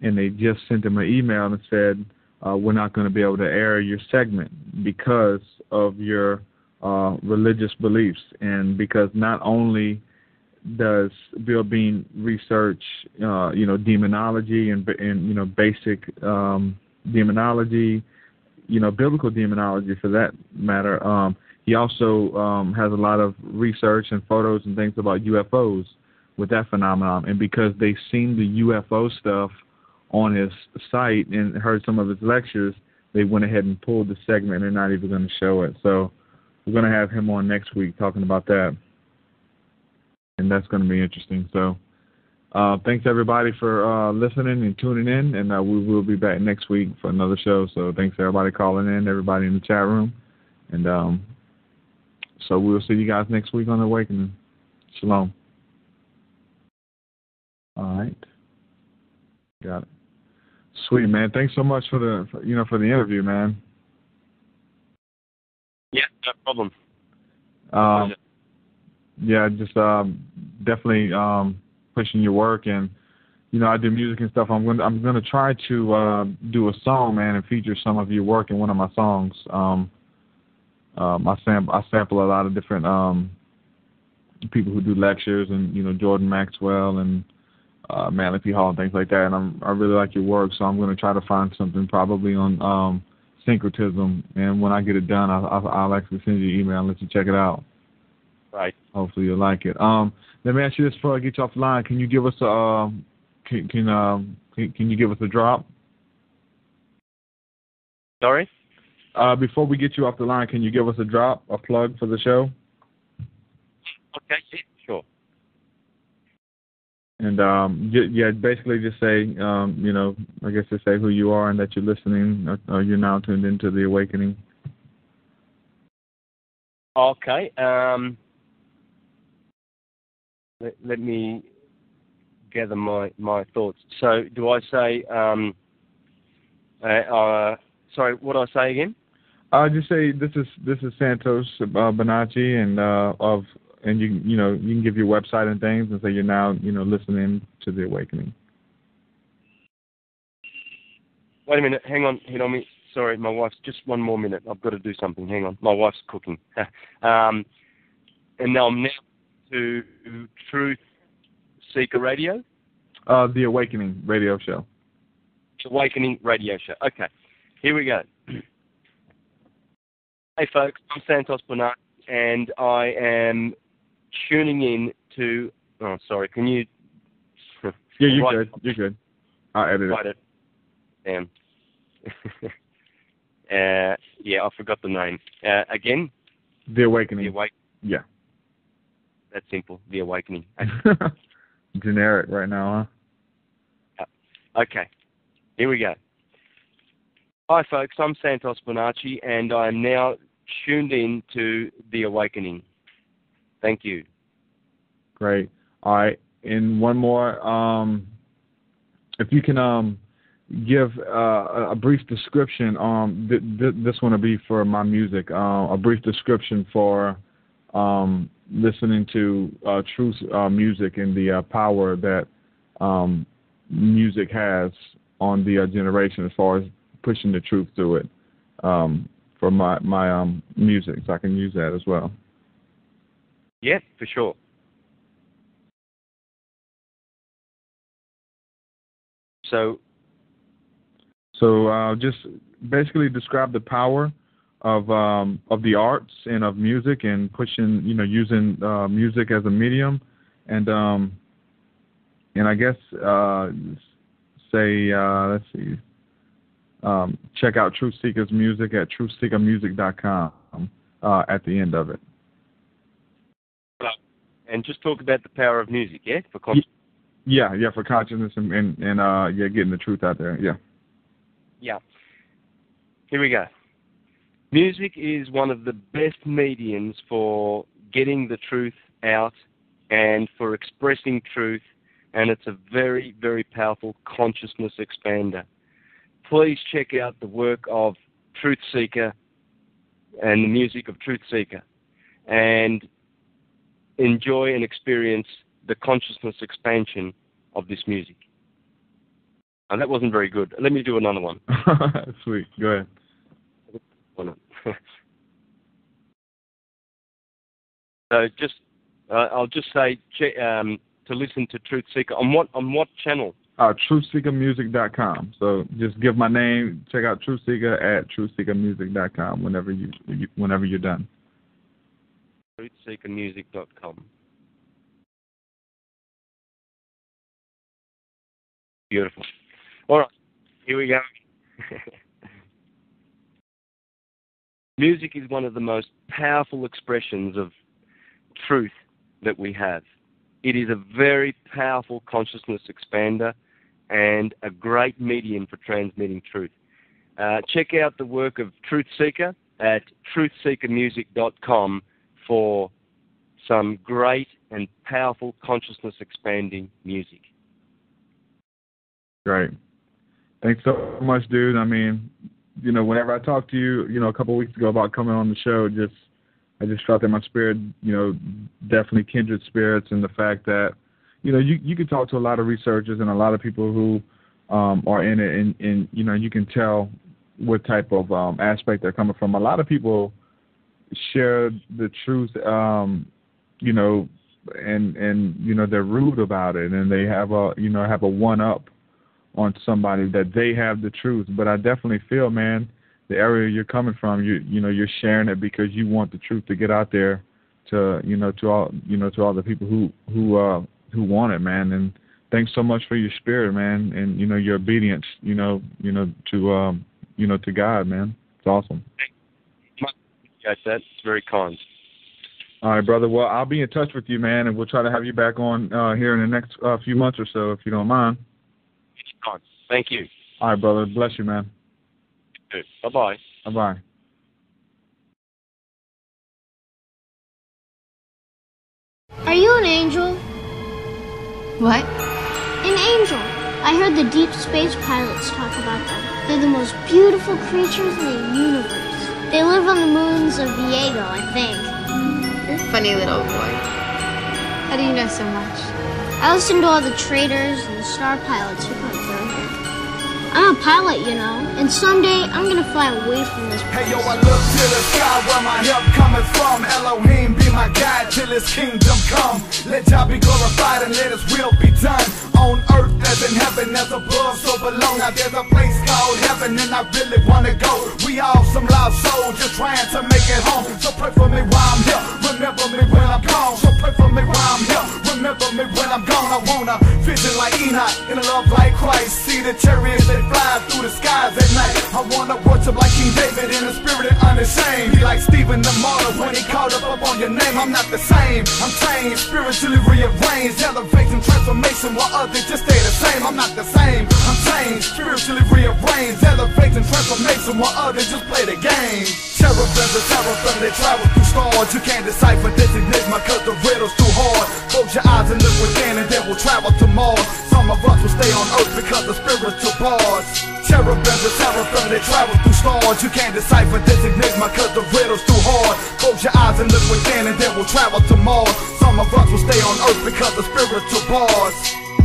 and they just sent him an email and said, we're not going to be able to air your segment because of your religious beliefs. And because not only does Bill Bean research, demonology and basic demonology, biblical demonology for that matter. He also has a lot of research and photos and things about UFOs with that phenomenon. And because they've seen the UFO stuff on his site and heard some of his lectures, they went ahead and pulled the segment. They're not even going to show it. So we're going to have him on next week talking about that. And that's going to be interesting. So thanks, everybody, for listening and tuning in. And we will be back next week for another show. So thanks, everybody, calling in, everybody in the chat room. And so we'll see you guys next week on The Awakening. Shalom. All right. Got it. Sweet, man. Thanks so much for the interview, man. Yeah, no problem. Yeah, just definitely pushing your work, and I do music and stuff. I'm gonna try to do a song, man, and feature some of your work in one of my songs. I sample a lot of different people who do lectures, and Jordan Maxwell and Manly P. Hall and things like that. And I really like your work, so I'm gonna try to find something probably on syncretism. And when I get it done, I'll actually send you an email and let you check it out. Right. Hopefully you'll like it. Let me ask you this before I get you off the line. Can you give us a can you give us a drop? Sorry? Before we get you off the line, can you give us a drop, a plug for the show? Okay, sure. And basically just say, I guess just say who you are and that you're listening, or you're now tuned into The Awakening. Okay. Let me gather my thoughts. So, do I say? Sorry, what do I say again? Just say this is Santos Bonacci, and you can give your website and things, and say you're now listening to The Awakening. Wait a minute, hang on, hit on me. Sorry, my wife's just one more minute. I've got to do something. Hang on, my wife's cooking. And now I'm to Truth Seeker Radio. The Awakening Radio Show. Awakening Radio Show. Okay, here we go. Hey folks, I'm Santos Bonacci, and I am tuning in to. Oh, sorry. Can you? Yeah, you're good. You're good. I'll edit it. Damn. Yeah, I forgot the name. Again? The Awakening. The Awakening. Yeah. That's simple. The Awakening. Generic right now, huh? Okay. Here we go. Hi, folks. I'm Santos Bonacci, and I am now tuned in to The Awakening. Thank you. Great. All right. And one more. If you can give a brief description. This one will be for my music. A brief description for listening to truth music and the power that music has on the generation as far as pushing the truth through it for my music, so I can use that as well. Yeah, for sure. So just basically describe the power of the arts and of music, and pushing, using music as a medium, and I guess say let's see, check out Truth Seeker's music at truthseekermusic.com at the end of it. And just talk about the power of music, yeah, for consciousness. Yeah, for consciousness and getting the truth out there. Yeah. Yeah. Here we go. Music is one of the best mediums for getting the truth out and for expressing truth, and it's a very, very powerful consciousness expander. Please check out the work of Truth Seeker and the music of Truth Seeker, and enjoy and experience the consciousness expansion of this music. And that wasn't very good. Let me do another one. Sweet. Go ahead. So just, I'll just say to listen to Truth Seeker on what channel? TruthSeekerMusic.com. So just give my name. Check out Truth Seeker at TruthSeekerMusic.com whenever you're done. TruthSeekerMusic.com. Beautiful. All right, here we go. Music is one of the most powerful expressions of truth that we have. It is a very powerful consciousness expander and a great medium for transmitting truth. Check out the work of Truth Seeker at truthseekermusic.com for some great and powerful consciousness expanding music. Great. Thanks so much, dude. I mean, you know, whenever I talked to you, you know, a couple of weeks ago about coming on the show, I just felt in my spirit, you know, definitely kindred spirits, and the fact that, you know, you can talk to a lot of researchers and a lot of people who are in it, and you know, you can tell what type of aspect they're coming from. A lot of people share the truth, you know, and you know, they're rude about it, and they have a one-up on somebody that they have the truth. But I definitely feel, man, the area you're coming from, you know, you're sharing it because you want the truth to get out there to, you know, to all the people who want it, man. And thanks so much for your spirit, man, and you know, your obedience, you know, to God, man. It's awesome. Yes, that's very kind. All right, brother. Well, I'll be in touch with you, man, and we'll try to have you back on here in the next few months or so, if you don't mind. Thank you. All right, brother. Bless you, man. Good. Bye-bye. Bye-bye. Are you an angel? What? An angel. I heard the deep space pilots talk about them. They're the most beautiful creatures in the universe. They live on the moons of Viego, I think. You're a funny little boy. How do you know so much? I listen to all the traders and the star pilots who come through here. I'm a pilot, you know, and someday I'm gonna fly away from this place. Hey yo, I look to the sky where my help coming from. Elohim be my guide till his kingdom come. Let Jah be glorified and let his will be done. On earth as in heaven, as above, so below. Now there's a place called heaven and I really wanna go. We all some lost souls just trying to make it home. So pray for me while I'm here, remember me when I'm gone. So pray for me while I'm here, remember me when I'm gone. I wanna vision like Enoch, in a love like Christ. See the chariots that fly through the skies at night. I wanna worship like King David in the spirit and unashamed. Be like Stephen the martyr when he called up on your name. I'm not the same, I'm changed, spiritually rearranged. Elevation, transformation while others just stay the same. I'm not the same, I'm changed, spiritually rearranged. Elevation, transformation while others just play the game. Cherubims and seraphim, they travel through stars. You can't decipher this enigma cause the riddle's too hard. Close your eyes and look within and then we'll travel to Mars. Some of us will stay on earth because of spiritual bars. Cherubims and seraphim, they travel through stars. You can't decipher this enigma cause the riddle's too hard. Close your eyes and look within and then we'll travel to Mars. Some of us will stay on earth because of spiritual bars.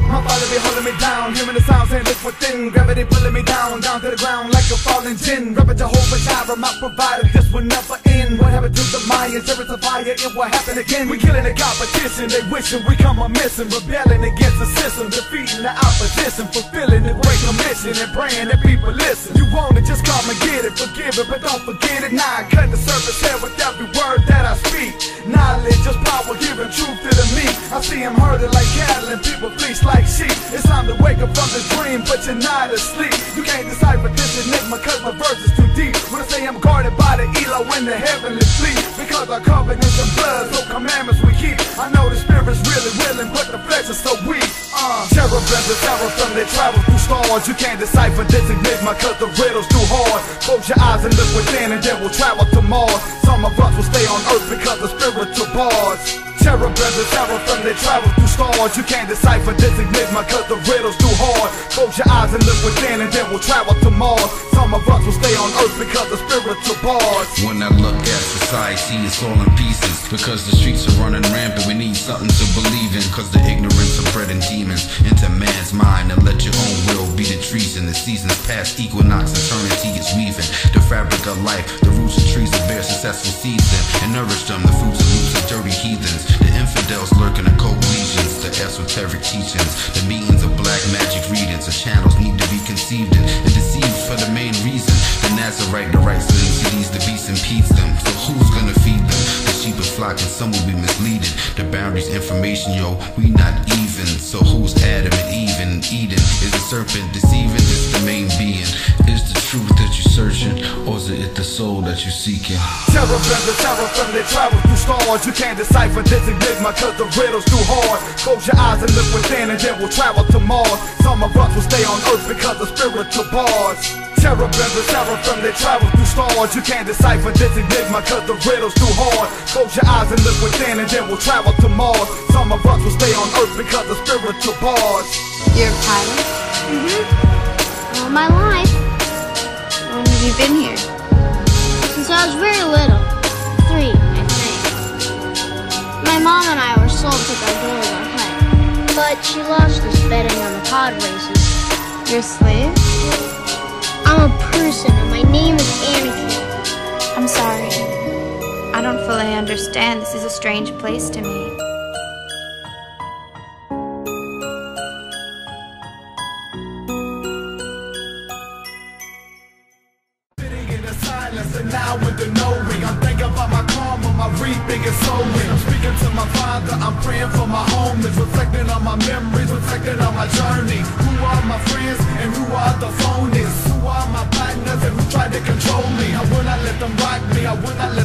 My body be holding me down, hearing the sounds and lift within. Gravity pulling me down to the ground like a falling jinn. Rabbi Jehovah Jireh, my provider, this will never end. What happened to the Mayans? There is a fire, it will happen again. We killing the competition, they wishing we come a missing. Rebelling against the system, defeating the opposition. Fulfilling the great commission and praying that people listen. You want it, just come and get it, forgive it, but don't forget it. Now I cut the surface hair with every word that I speak. Knowledge, just power, giving truth to the meek. I see them herded like cattle and people fleece like sheep. It's time to wake up from this dream, but you're not asleep. You can't decipher this enigma cause my verse is too deep. When I say I'm guarded by the Elo in the heavenly fleet, because our covenants and blood, so commandments we keep. I know the spirit's really willing, but the flesh is so weak. Cherubims and seraphim, they travel through stars. You can't decipher this enigma cause the riddle's too hard. Close your eyes and look within and then we'll travel to Mars. Some of us will stay on earth because of spiritual bars. Cherubims and seraphim, they travel through stars. You can't decipher this enigma cause the riddle's too hard. Close your eyes and look within and then we'll travel to Mars. Some of us will stay on earth because of spiritual bars. When I look at the society is falling pieces because the streets are running rampant. We need something to believe in, cause the ignorance of breeding demons into man's mind. And let your own will be the treason. The seasons past, equinox, eternity is weaving the fabric of life. The roots of trees that bear successful seeds and nourish them. The fruits and roots of dirty heathens. The infidels lurking in cold legions. The esoteric teachings. The meetings of black magic readings. The channels need to be conceived in and deceived for the main reason. The Nazarite, the rights living cities, the beast impedes them. So who's gonna feed them? The sheep are flocking, some will be misleading. The boundaries, information, yo, we not even. So who's Adam and Eve and Eden? Is the serpent deceiving? Is the main being? Is the truth that you're searching, or is it the soul that you're seeking? Terror they travel through stars. You can't decipher this enigma cause the riddle's too hard. Close your eyes and look within and then we'll travel to Mars. Some of us will stay on Earth because of spiritual bars. Seraphim, they travel through stars. You can't decipher this enigma cause the riddle's too hard. Close your eyes and look within and then we'll travel to Mars. Some of us will stay on Earth because of spiritual bars. You're a pilot? All my life. How long have you been here? Since I was very little. 3, I think. My mom and I were sold to go build our hut, but she lost us betting on the pod races. You're a slave? I'm a person, and my name is Anakin. I'm sorry. I don't fully understand. This is a strange place to me. And now with the knowing, I'm thinking about my karma, my reaping and sowing. I'm speaking to my father, I'm praying for my homies, reflecting on my memories, reflecting on my journey. Who are my friends and who are the phonies? Who are my partners and who try to control me? I will not let them rock me, I will not